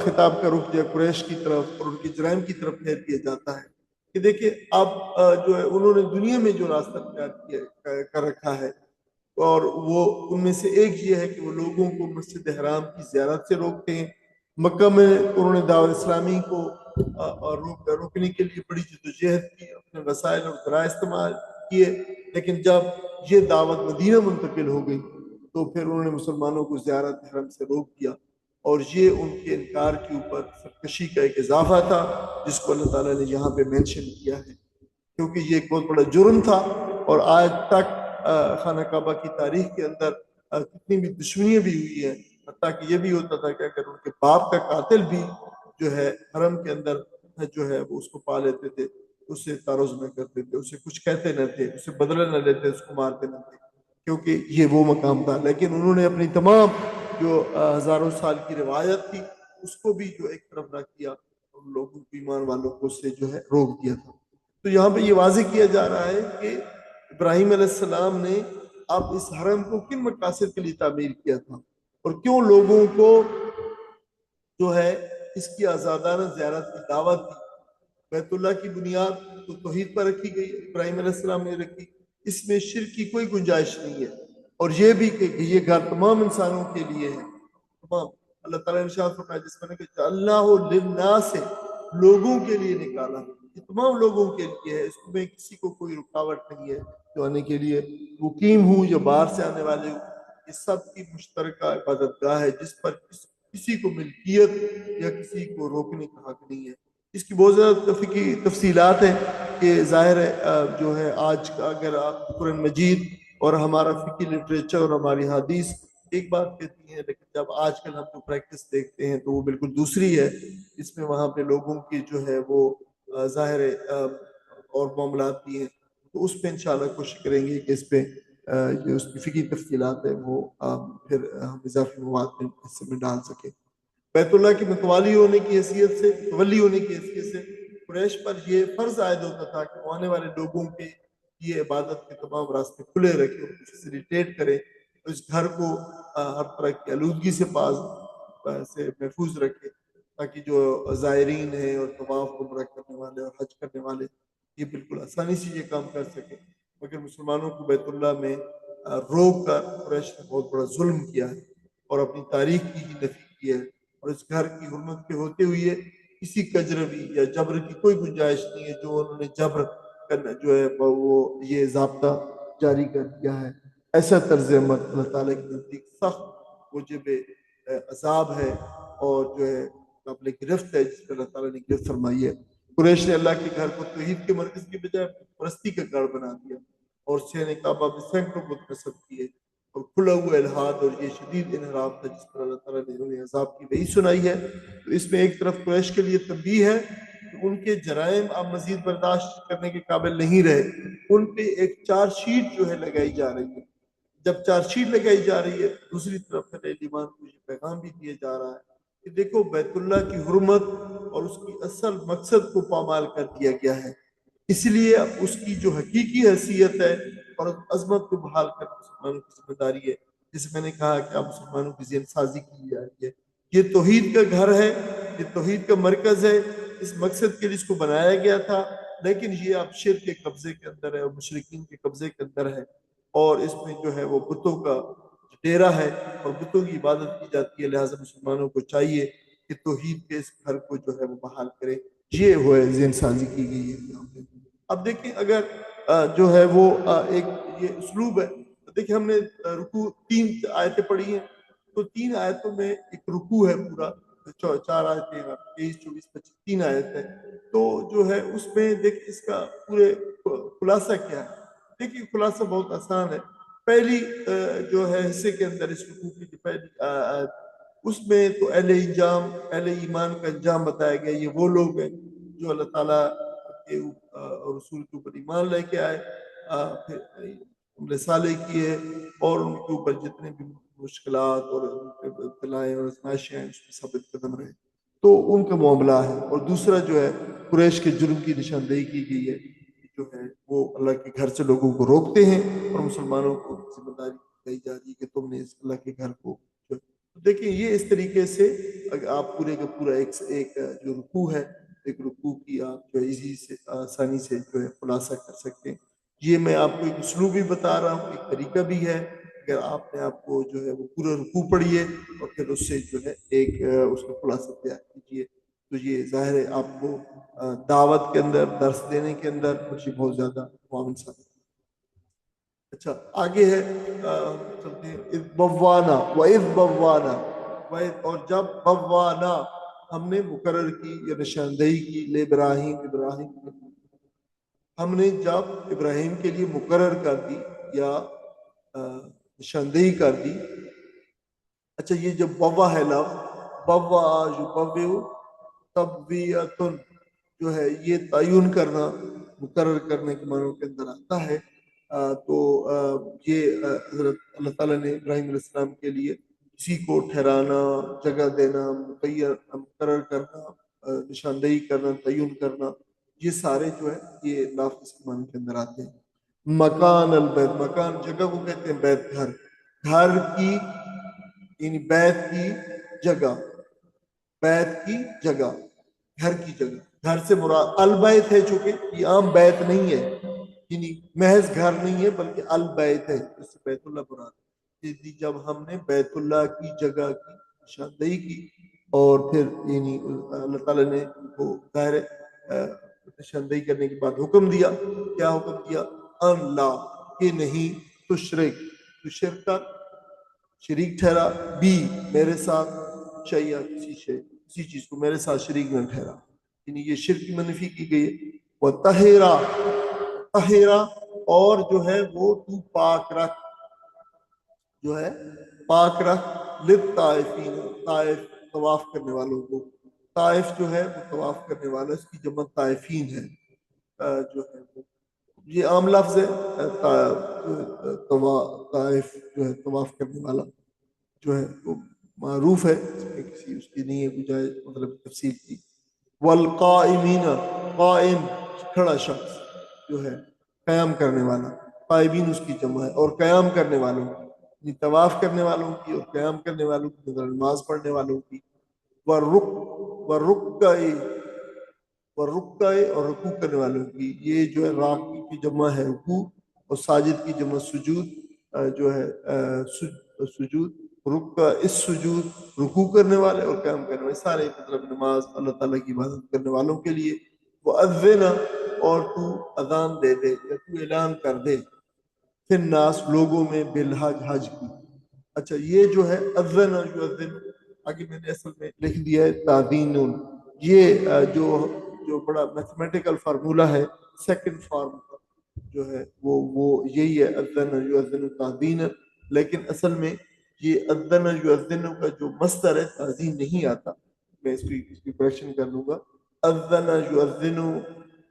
خطاب کا رخ جو ہے قریش کی طرف اور ان کے جرائم کی طرف پھیر دیا جاتا ہے کہ دیکھیں اب جو ہے انہوں نے دنیا میں جو راستہ اختیار کر رکھا ہے، اور وہ ان میں سے ایک یہ ہے کہ وہ لوگوں کو مسجد حرام کی زیارت سے روکتے ہیں۔ مکہ میں انہوں نے دعوت اسلامی کو روکنے کے لیے بڑی جدوجہد کی، اپنے وسائل اور ذرائع استعمال کیے، لیکن جب یہ دعوت مدینہ منتقل ہو گئی تو پھر انہوں نے مسلمانوں کو زیارت حرم سے روک دیا، اور یہ ان کے انکار کے اوپر سرکشی کا ایک اضافہ تھا جس کو اللہ تعالیٰ نے یہاں پہ مینشن کیا ہے، کیونکہ یہ ایک بہت بڑا جرم تھا۔ اور آج تک خانہ کعبہ کی تاریخ کے اندر کتنی بھی دشمنیاں بھی ہوئی ہیں، حتیٰ کہ یہ بھی ہوتا تھا کہ اگر ان کے باپ کا قاتل بھی جو ہے حرم کے اندر جو ہے وہ اس کو پا لیتے تھے، اسے تعرض نہ کرتے تھے، اسے کچھ کہتے نہ تھے، اسے بدلہ نہ لیتے، اس کو مارتے نہ تھے، کیونکہ یہ وہ مقام تھا۔ لیکن انہوں نے اپنی تمام جو ہزاروں سال کی روایت تھی اس کو بھی جو ایک طرف رکھ دیا، ان لوگوں کو، ایمان والوں کو، سے جو ہے روک دیا تھا۔ تو یہاں پہ یہ واضح کیا جا رہا ہے کہ ابراہیم علیہ السلام نے اب اس حرم کو کن مقاصد کے لیے تعمیر کیا تھا، اور کیوں لوگوں کو جو ہے اس کی آزادانہ زیارت کی دعوت دی۔ بیت اللہ کی بنیاد تو توحید پر رکھی گئی، ابراہیم علیہ السلام نے رکھی، اس میں شرک کی کوئی گنجائش نہیں ہے، اور یہ بھی کہ یہ گھر تمام انسانوں کے لیے ہے، تمام۔ اللہ تعالیٰ نے ارشاد فرمایا جس میں نے کہ اللہ للناس سے لوگوں کے لیے نکالا، یہ تمام لوگوں کے لیے ہے، اس میں کسی کو کوئی رکاوٹ نہیں ہے جو آنے کے لیے، مقیم ہوں یا باہر سے آنے والے ہوں، یہ سب کی مشترکہ عبادت گاہ ہے جس پر کسی کو ملکیت یا کسی کو روکنے کا حق نہیں ہے۔ اس کی بہت زیادہ فقہی تفصیلات ہیں کہ ظاہر ہے جو ہے آج کا اگر آپ قرآن مجید اور ہمارا فقہی لٹریچر اور ہماری حدیث ایک بات کہتی ہیں، لیکن جب آج کل ہم جو پریکٹس دیکھتے ہیں تو وہ بالکل دوسری ہے۔ اس میں وہاں پہ لوگوں کی جو ہے وہ ظاہر اور معاملات بھی ہیں، تو اس پہ انشاءاللہ کوشش کریں گے کہ اس پہ جو اس کی فقہی تفصیلات ہیں وہ پھر ہم اضافی مواد میں حصے میں ڈال سکیں۔ بیت اللہ کی متوالی ہونے کی حیثیت سے، متولی ہونے کی حیثیت سے قریش پر یہ فرض عائد ہوتا تھا کہ وہ آنے والے لوگوں کے یہ عبادت کے تمام راستے کھلے رکھے، ان کو فیسیلیٹیٹ کرے، اس گھر کو ہر طرح کی آلودگی سے سے محفوظ رکھے، تاکہ جو زائرین ہیں اور طواف عمرہ کرنے والے اور حج کرنے والے یہ بالکل آسانی سے یہ کام کر سکیں۔ مگر مسلمانوں کو بیت اللہ میں روک کر قریش نے بہت بڑا ظلم کیا ہے اور اپنی تاریخ کی ہی نفی کی ہے، اور اس گھر کی حرمت کے ہوتے ہوئے کسی کجروی یا جبر کی کوئی گنجائش نہیں ہے، جو انہوں نے جبر کرنا جو ہے وہ یہ ضابطہ جاری کر دیا ہے۔ ایسا طرز عمل اللہ تعالیٰ کے نزدیک سخت موجب عذاب ہے، اور جو ہے قابل گرفت ہے، جس پر اللہ تعالیٰ نے گرفت فرمائی ہے۔ قریش نے اللہ کے گھر کو توحید کے مرکز کی بجائے پرستی کا گڑھ بنا دیا، اور صحن کعبہ میں سینکڑوں بت نصب کیے، اور کھلا ہوا الحاد اور یہ شدید انحراف تھا جس پر اللہ تعالیٰ نے انہیں عذاب کی وحی سنائی ہے۔ تو اس میں ایک طرف قریش کے لیے تنبیہ ہے کہ ان کے جرائم اب مزید برداشت کرنے کے قابل نہیں رہے، ان پہ ایک چارج شیٹ جو ہے لگائی جا رہی ہے۔ جب چارج شیٹ لگائی جا رہی ہے دوسری طرف ایمان کو یہ پیغام بھی دیا جا رہا ہے کہ دیکھو بیت اللہ کی حرمت اور اس کی اصل مقصد کو پامال کر دیا گیا ہے، اس لیے اب اس کی جو حقیقی حیثیت ہے اور عظمت کو بحال کرنا مسلمانوں کی ذمہ داری ہے۔ جیسے میں نے کہا کہ اب مسلمانوں کی ذہن سازی کی جا رہی ہے، یہ توحید کا گھر ہے، یہ توحید کا مرکز ہے، اس مقصد کے لیے اس کو بنایا گیا تھا، لیکن یہ اب شرک کے قبضے کے اندر ہے اور مشرکین کے قبضے کے اندر ہے، اور اس میں جو ہے وہ بتوں کا ڈیرا ہے اور بتوں کی عبادت کی جاتی ہے۔ لہٰذا مسلمانوں کو چاہیے کہ توحید کے اس گھر کو جو ہے وہ بحال کرے، یہ وہ ذہن سازی کی گئی ہے۔ اب دیکھیں اگر جو ہے وہ ایک یہ اسلوب ہے، دیکھیں ہم نے رکوع 3 آیتیں پڑھی ہیں، تو 3 آیتوں میں ایک رکوع ہے پورا، 4 آیتیں 23 24 25 3 آیت ہے، تو جو ہے اس میں دیکھ اس کا پورے خلاصہ کیا ہے۔ دیکھیے خلاصہ بہت آسان ہے۔ پہلی جو ہے حصے کے اندر اس رکوع کی جو پہلی اس میں تو اہل انجام، اہل ایمان کا انجام بتایا گیا، یہ وہ لوگ ہیں جو اللہ تعالیٰ کے رسول کے اوپر ایمان لے کے آئے، پھر عمل صالح کیے، اور ان کے اوپر جتنے بھی مشکلات اور ابتلائیں اور آزمائشیں ہیں اس میں ثابت قدم رہے، تو ان کا معاملہ ہے۔ اور دوسرا جو ہے قریش کے جرم کی نشاندہی کی گئی ہے، جو ہے وہ اللہ کے گھر سے لوگوں کو روکتے ہیں، اور مسلمانوں کو ذمہ داری دی جا رہی ہے کہ تم نے اس اللہ کے گھر کو دیکھیں۔ یہ اس طریقے سے اگر آپ پورے کا پورا ایک جو رکوع ہے، ایک رکوع کی آپ جو ایزی سے آسانی سے جو ہے خلاصہ کر سکتے ہیں۔ یہ میں آپ کو ایک اسلوب بھی بتا رہا ہوں، ایک طریقہ بھی ہے، اگر آپ نے آپ کو جو ہے وہ پورا رکوع پڑھیے اور پھر اس سے جو ہے ایک اس کا خلاصہ تیار کیجیے، تو یہ ظاہر ہے آپ کو دعوت کے اندر، درس دینے کے اندر بہت زیادہ معاون ثابت اچھا آگے ہے ہم چلتے ہیں اذ بوانا وَإِذْ بوانا اور جب بوانا ہم نے مقرر کی یا نشاندہی کی لے ابراہیم ابراہیم ہم نے جب ابراہیم کے لیے مقرر کر دی یا نشاندہی کر دی. اچھا یہ جو بوا ہے لفظ بوا یبوئ تبویۃن جو ہے یہ تعین کرنا مقرر کرنے کے معنوں کے اندر آتا ہے. تو یہ حضرت اللہ تعالیٰ نے ابراہیم علیہ السلام کے لیے کسی کو ٹھہرانا جگہ دینا مقرر کرنا نشاندہی کرنا تعین کرنا یہ سارے جو ہے یہ لفظ اس کے معنی کے اندر آتے ہیں. مکان البیت مکان جگہ کو کہتے ہیں بیت گھر گھر کی یعنی بیت کی جگہ بیت کی جگہ گھر کی جگہ گھر سے مراد البیت ہے چونکہ یہ عام بیت نہیں ہے یعنی محض گھر نہیں ہے بلکہ البیت ہے اس سے بیت اللہ مراد ہے. جب ہم نے بیت اللہ کی جگہ کی نشاندہی کی اور پھر یعنی اللہ تعالیٰ نے ان کو ظاہر نشاندہی کرنے کے بعد حکم دیا کیا حکم دیا ان لا کہ نہیں تشرک تو شرک کر شریک ٹھہرا بھی میرے ساتھ شیئا کسی چیز کو میرے ساتھ شریک نہ ٹھہرا یعنی یہ شرک کی منفی کی گئی ہے. وطہرا طہرا اور جو ہے وہ تو پاک رکھ جو ہے پاک رکھ للطائفین طائف طواف کرنے والوں کو طائف جو ہے وہ طواف کرنے والا اس کی جمع طائفین ہے جو ہے وہ یہ عام لفظ ہے طائف جو ہے طواف کرنے والا جو ہے وہ معروف ہے اس میں کسی اس کی نہیں ہے گنجائش مطلب تفصیل کی. والقائمین قائم کھڑا شخص جو ہے قیام کرنے والا قائمین اس کی جمع ہے اور قیام کرنے والوں کی طواف کرنے والوں کی اور قیام کرنے والوں کی نماز پڑھنے والوں کی. ورکع اور رکوع کرنے والوں کی یہ جو ہے راکی کی جمع ہے رکوع اور ساجد کی جمع سجود جو ہے سجود رکع اس سجود رکوع کرنے والے اور قیام کرنے والے سارے مطلب نماز اللہ تعالیٰ کی عبادت کرنے والوں کے لیے. وَأَذِّنَ اور تو اذان دے دے یا تو اعلان کر دے پھر ناس لوگوں میں بالحج حج کی. اچھا یہ جو ہے اذن یؤذن آگے میں نے اصل میں لکھ دیا ہے تاذین یہ جو بڑا میتھمیٹیکل فارمولا ہے سیکنڈ فارم جو ہے وہ یہی ہے اذن یؤذن تاذین لیکن اصل میں یہ اذن یؤذن کا جو مصدر ہے تاذین نہیں آتا میں اس کی کریکشن کر لوں گا. اذن یؤذن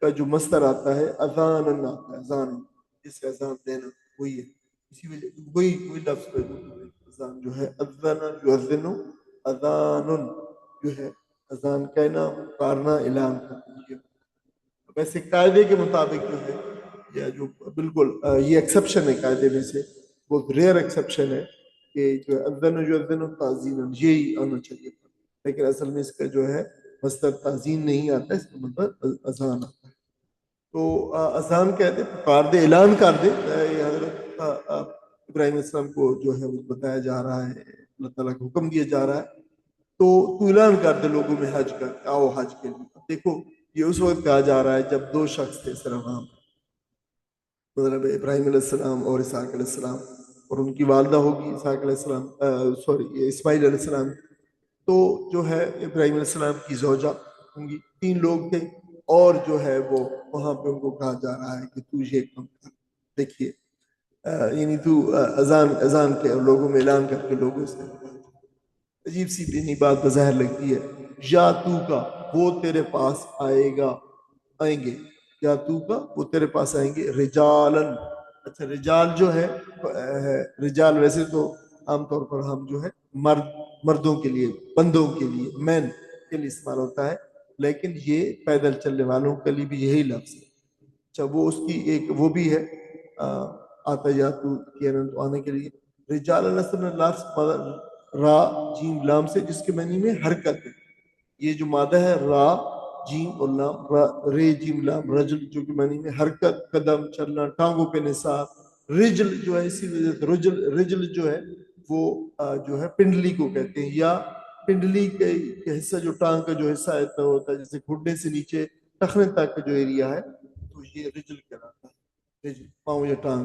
کا جو مصدر آتا ہے اذان آتا ہے اذان جس سے اذان دینا وہی ہے اسی وجہ وہی لفظ اذان جو ہے اذن یؤذن اذان جو ہے اذان کہنا پکارنا اعلان کرنا. ویسے قاعدے کے مطابق جو ہے یا جو بالکل یہ ایکسیپشن ہے قاعدے میں سے بہت ریئر ایکسیپشن ہے کہ جو اذن یؤذن تعظیما یہی آنا چاہیے تھا لیکن اصل میں اس کا جو ہے مصدر تعظیم نہیں آتا اس کا مطلب اذان آتا ہے. تو اذان کہتے پکار دے اعلان کر دے. حضرت ابراہیم علیہ السلام کو جو ہے وہ بتایا جا رہا ہے اللہ تعالیٰ کو حکم دیا جا رہا ہے تو اعلان کر دے لوگوں میں حج کر آؤ حج کے لیے. دیکھو یہ اس وقت کہا جا رہا ہے جب دو شخص تھے صرف ہم مطلب ابراہیم علیہ السلام اور اسحاق علیہ السلام اور ان کی والدہ ہوگی اسحاق علیہ السلام سوری اسماعیل علیہ السلام تو جو ہے ابراہیم علیہ السلام کی زوجہ ہوں گی 3 لوگ تھے اور جو ہے وہ وہاں پہ ان کو کہا جا رہا ہے کہ تو یہ کام کر. دیکھیے یعنی تو اذان کے لوگوں میں اعلان کر کے لوگوں سے عجیب سی دینی بات بظاہر لگتی ہے. یا تو کا وہ تیرے پاس آئیں گے یا تو کا وہ تیرے پاس آئیں گے رجالن. اچھا رجال جو ہے رجال ویسے تو عام طور پر ہم جو ہے مردوں کے لیے بندوں کے لیے مین کے لیے استعمال ہوتا ہے لیکن یہ پیدل چلنے والوں کے لیے بھی یہی لفظ ہے. اچھا وہ اس کی ایک وہ بھی ہے آتا یا تو آنے کے لیے رجال لفظ را جیم لام سے جس کے معنی میں حرکت ہے. یہ جو مادہ ہے را جیم اور لام رے جیم لام رجل جو کہ معنی میں حرکت قدم چلنا ٹانگوں پہ نثار. رجل جو ہے اسی وجہ سے رجل جو ہے وہ جو ہے پنڈلی کو کہتے ہیں یا پنڈلی کے حصہ جو ٹانگ کا جو حصہ ہوتا ہے جیسے گھٹنے سے نیچے ٹخنے تک کا جو ایریا ہے تو یہ رجل کہلاتا ہے رجل پاؤں یا ٹانگ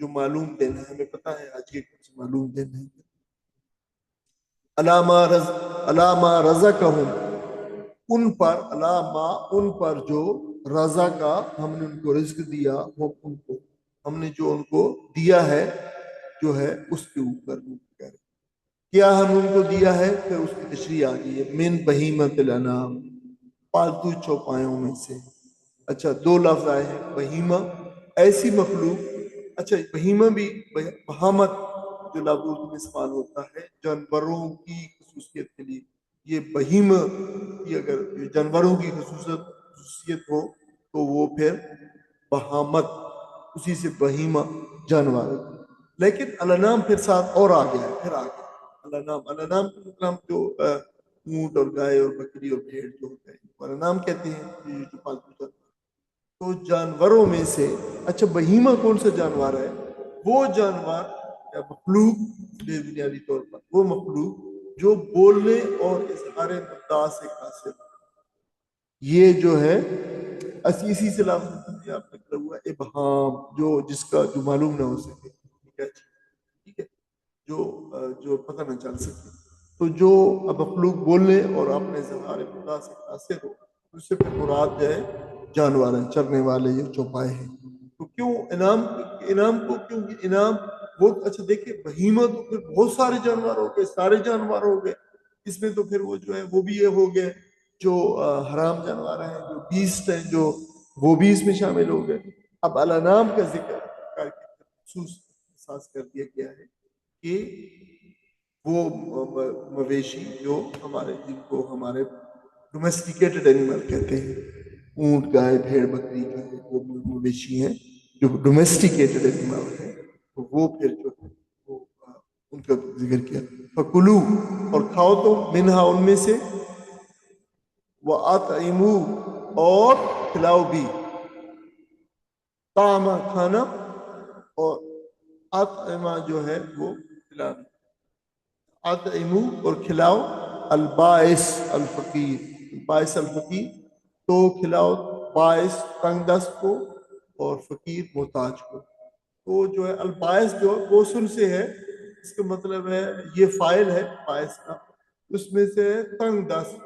جو معلوم دن ہے، ہمیں پتہ ہے آج کے کچھ معلوم دن ہے. علامہ رزقہم، ان پر جو رضا کا ہم نے ان کو رزق دیا، ہم نے جو ان کو دیا ہے جو ہے اس کے اوپر کیا ہم ان کو دیا ہے. پھر اس کی تشریح آ گئی ہے، من بہیمۃ الانعام، پالتو چوپایوں میں سے. اچھا، دو لفظ آئے ہیں، بہیمہ ایسی مخلوق. اچھا، بہیمہ بھی بہامت جو لفظ اردو میں استعمال ہوتا ہے جانوروں کی خصوصیت کے لیے. یہ بہیمہ کی اگر جانوروں کی خصوصیت ہو تو وہ پھر بہامت، اسی سے بہیمہ جانور. لیکن الانام پھر ساتھ اور آ گیا ہے، پھر آ گیا الانام کا مطلب جو اونٹ اور گائے اور بکری اور بھیڑ جو ہوتا ہے الانام کہتے ہیں، یہ جو پالتو جانور. تو جانوروں میں سے اچھا بہیمہ کون سا جانور ہے؟ وہ جانور یا مخلوق، بے بنیادی طور پر وہ مخلوق جو بولنے اور اظہار مدعا سے قاصر. یہ جو ہے اسی سے لفظ آپ نے کرا ہوا ابہام، جو جس کا جو معلوم نہ ہو سکے. ٹھیک ہے، جو پتہ نہ چل سکے. تو جو مخلوق بولنے اور اپنے اظہار مدعا سے قاصر ہو، اس سے پھر مراد جو ہے جانور ہیں، چرنے والے یہ چوپائے ہیں. تو کیوں انعام کو کیوں انعام وہ؟ اچھا دیکھیں، بہیمہ تو پھر بہت سارے جانور ہو گئے، سارے جانور ہو گئے. اس میں تو پھر وہ جو ہے وہ بھی یہ ہو گئے جو حرام جانور ہیں، جو بیسٹ ہیں، جو وہ بھی اس میں شامل ہو گئے. اب الانام کا ذکر کر کے خصوص احساس کر دیا گیا ہے کہ وہ مویشی جو ہمارے، جن کو ہمارے ڈومیسٹیکیٹڈ اینیمل کہتے ہیں، اونٹ گائے بھیڑ بکری جو ہے وہ مویشی ہیں جو ڈومیسٹیکیٹڈ اینیمل ہیں. وہ پھر جو ہے وہ ان کا ذکر کیا. فکلو، اور کھاؤ تم، منہا ان میں سے، وَأَطْعِمُوا، اور کھلاؤ بھی. طعمہ کھانا، اور اطعمہ جو ہے وہ کھلانا. اطعموا اور کھلاؤ، البائس الفقیر، باعث الفقیر تو کھلاؤ باعث تنگ دست کو اور فقیر محتاج کو. تو جو ہے البائس جو بوسن سے ہے، اس کا مطلب ہے یہ فائل ہے باعث کا، اس میں سے تنگ دست.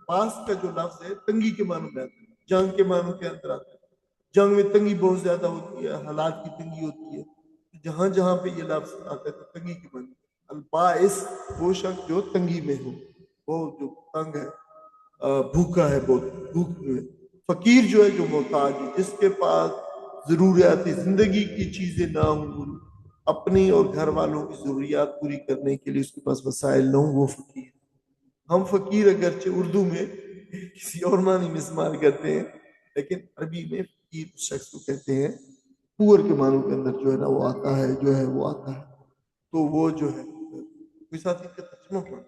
باس کا جو لفظ ہے تنگی کے معنی میں آتا ہے، جنگ کے معنی کے اندر آتا ہے. جنگ میں تنگی بہت زیادہ ہوتی ہے، حالات کی تنگی ہوتی ہے. جہاں جہاں پہ یہ لفظ آتا ہے تو تنگی کے معنی. البائس وہ شخص جو تنگی میں ہو، وہ جو تنگ ہے، بھوکا ہے، بہت بھوک میں. فقیر جو ہے جو محتاج ہے، جس کے پاس ضروریات زندگی کی چیزیں نہ ہوں، اپنی اور گھر والوں کی ضروریات پوری کرنے کے لیے اس کے پاس وسائل نہ ہوں، وہ فقیر. ہم فقیر اگرچہ اردو میں کسی اور معنی میں استعمال کرتے ہیں، لیکن عربی میں فقیر اس شخص کو کہتے ہیں پور کے معنوں کے اندر جو ہے نا وہ آتا ہے، جو ہے وہ آتا ہے. تو وہ جو ہے کوئی ساتھی کا ترجمہ پڑھا.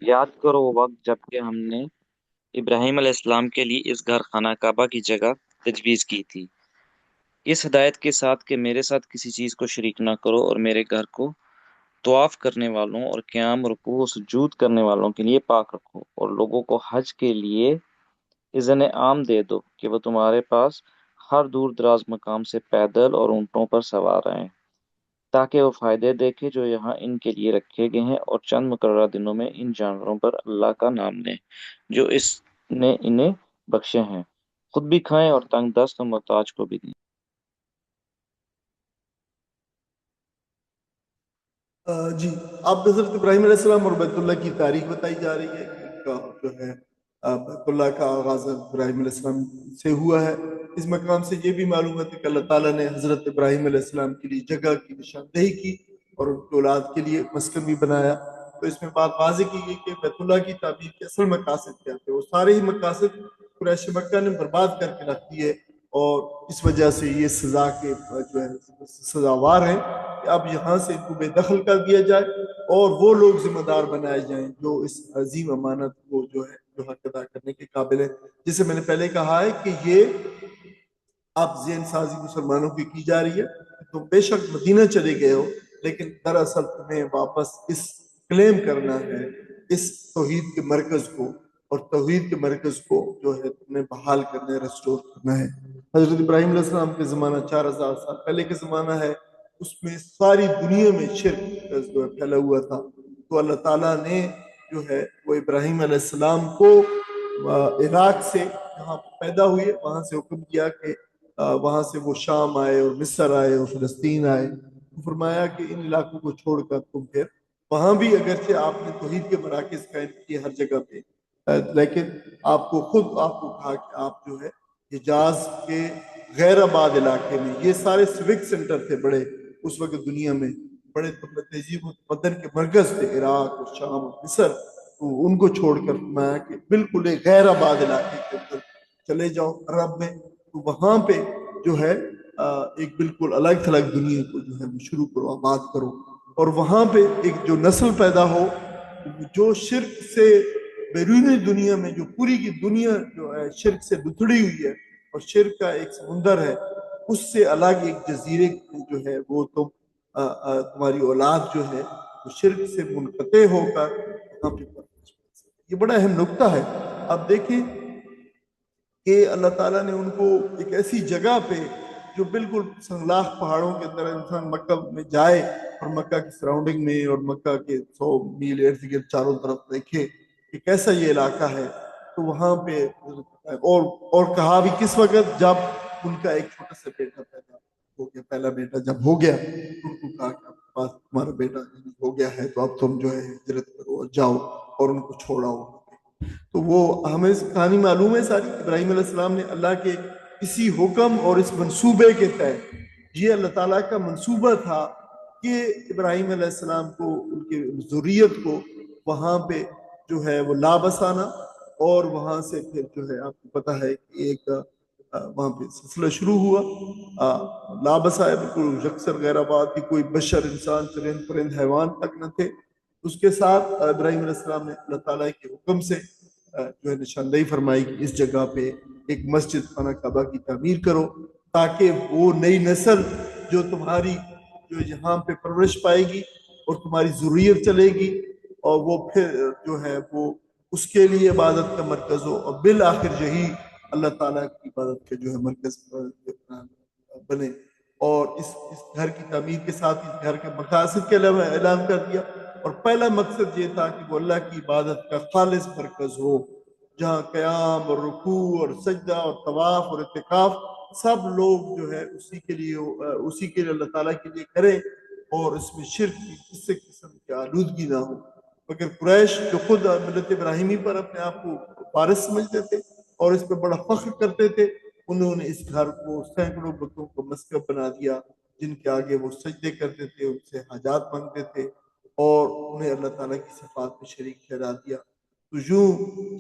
یاد کرو وہ وقت جب کہ ہم نے ابراہیم علیہ السلام کے لیے اس گھر خانہ کعبہ کی جگہ تجویز کی تھی، اس ہدایت کے ساتھ کہ میرے ساتھ کسی چیز کو شریک نہ کرو، اور میرے گھر کو طواف کرنے والوں اور قیام، رکوع و سجود کرنے والوں کے لیے پاک رکھو، اور لوگوں کو حج کے لیے اذن عام دے دو کہ وہ تمہارے پاس ہر دور دراز مقام سے پیدل اور اونٹوں پر سوار آئیں، تاکہ وہ فائدے دیکھیں جو یہاں ان کے لیے رکھے گئے ہیں، اور چند مقررہ دنوں میں ان جانوروں پر اللہ کا نام لیں جو اس نے انہیں بخشے ہیں، خود بھی کھائیں اور تنگ دست و محتاج کو بھی دیں. جی، اب حضرت ابراہیم علیہ السلام اور بیت اللہ کی تاریخ بتائی جا رہی ہے کہ ان کا جو ہے بیت اللہ کا آغاز ابراہیم علیہ السلام سے ہوا ہے. اس مقام سے یہ بھی معلوم ہے کہ اللہ تعالیٰ نے حضرت ابراہیم علیہ السلام کے لیے جگہ کی نشاندہی کی اور ان کی اولاد کے لیے مسکن بھی بنایا. تو اس میں بات واضح کی گئی کہ بیت اللہ کی تعمیر کے اصل مقاصد کیا تھے. وہ سارے ہی مقاصد قریش مکہ نے برباد کر کے رکھ دیے، اور اس وجہ سے یہ سزا کے جو ہے سزاوار ہیں کہ اب یہاں سے ان کو بے دخل کر دیا جائے اور وہ لوگ ذمہ دار بنائے جائیں جو اس عظیم امانت کو جو ہے جو حق ادا کرنے کے قابل ہے. جسے میں نے پہلے کہا ہے کہ یہ اب ذہن سازی مسلمانوں کی جا رہی ہے. تم بے شک مدینہ چلے گئے ہو، لیکن دراصل تمہیں واپس اس کلیم کرنا ہے اس توحید کے مرکز کو اور توحید کے مرکز کو جو ہے تم نے بحال کرنا ہے، ریسٹور کرنا ہے۔ حضرت ابراہیم علیہ السلام کے زمانہ 4000 سال پہلے کے زمانہ ہے، اس میں ساری دنیا میں شرک جو ہے پھیلا ہوا تھا۔ تو اللہ تعالیٰ نے جو ہے وہ ابراہیم علیہ السلام کو عراق سے جہاں پیدا ہوئے وہاں سے حکم کیا کہ وہاں سے وہ شام آئے اور مصر آئے اور فلسطین آئے، تو فرمایا کہ ان علاقوں کو چھوڑ کر تم پھر وہاں بھی اگرچہ آپ نے توحید کے مراکز قائم کیے ہر جگہ پہ، لیکن آپ کو کہا کہ آپ جو ہے حجاز کے غیر آباد علاقے میں، یہ سارے سوک سینٹر تھے بڑے اس وقت دنیا میں، بڑے تہذیب و تمدن کے مرکز تھے عراق اور شام اور مصر، تو ان کو چھوڑ کر فرمایا کہ بالکل ایک غیر آباد علاقے کے اندر چلے جاؤ عرب میں، تو وہاں پہ جو ہے ایک بالکل الگ تھلگ دنیا کو جو ہے شروع کرو، آباد کرو، اور وہاں پہ ایک جو نسل پیدا ہو جو شرک سے بیرونی دنیا میں، جو پوری کی دنیا جو ہے شرک سے لتڑی ہوئی ہے اور شرک کا ایک سمندر ہے، اس سے الگ ایک جزیرے جو ہے وہ تمہاری اولاد جو ہے وہ شرک سے منقطع ہو کر وہاں پہ یہ بڑا اہم نقطہ ہے۔ اب دیکھیں کہ اللہ تعالیٰ نے ان کو ایک ایسی جگہ پہ جو بالکل سنگلاخ پہاڑوں کے اندر، انسان مکہ میں جائے اور مکہ کی سراؤنڈنگ میں اور مکہ کے 100 میل ارد گرد چاروں طرف دیکھے کہ کیسا یہ علاقہ ہے، تو وہاں پہ اور کہا بھی کس وقت جب ان کا ایک چھوٹا سا بیٹا پیدا ہو گیا، پہلا بیٹا جب ہو گیا تو ان کو کہا کہ پاس تمہارا بیٹا ہو گیا ہے تو اب تم جو ہے ہجرت کرو اور جاؤ اور ان کو چھوڑاؤ۔ تو وہ ہمیں کہانی معلوم ہے ساری، ابراہیم علیہ السلام نے اللہ کے اسی حکم اور اس منصوبے کے تحت، یہ اللہ تعالیٰ کا منصوبہ تھا کہ ابراہیم علیہ السلام کو، ان کی ذریت کو وہاں پہ جو ہے وہ لا بسانا، اور وہاں سے پھر جو ہے آپ کو پتا ہے کہ ایک وہاں پہ سلسلہ شروع ہوا، لا بسایا، بالکل یکسر غیر آباد کی، کوئی بشر انسان چرند پرند حیوان تک نہ تھے۔ اس کے ساتھ ابراہیم علیہ السلام نے اللہ تعالیٰ کے حکم سے جو ہے نشاندہی فرمائی کہ اس جگہ پہ ایک مسجد خانہ کعبہ کی تعمیر کرو، تاکہ وہ نئی نسل جو تمہاری جو یہاں پہ پرورش پائے گی اور تمہاری ضروریت چلے گی، اور وہ پھر جو ہے وہ اس کے لیے عبادت کا مرکز ہو، اور بالآخر یہی اللہ تعالیٰ کی عبادت کا جو ہے مرکز بنے۔ اور اس گھر کی تعمیر کے ساتھ اس گھر کے مقاصد کے علاوہ اعلان کر دیا، اور پہلا مقصد یہ تھا کہ وہ اللہ کی عبادت کا خالص مرکز ہو، جہاں قیام اور رکوع اور سجدہ اور طواف اور اعتکاف سب لوگ جو ہے اسی کے لیے اللہ تعالیٰ کے لیے کریں، اور اس میں شرک کی کسی قسم کی آلودگی نہ ہو۔ مگر قریش جو خود ملت ابراہیمی پر اپنے آپ کو وارث سمجھتے تھے اور اس پہ بڑا فخر کرتے تھے، انہوں نے اس گھر کو سینکڑوں بتوں کو مسکن بنا دیا، جن کے آگے وہ سجدے کرتے تھے، ان سے حاجات مانگتے تھے، اور انہیں اللہ تعالیٰ کی صفات میں شریک ٹھہرا دیا۔ تو یوں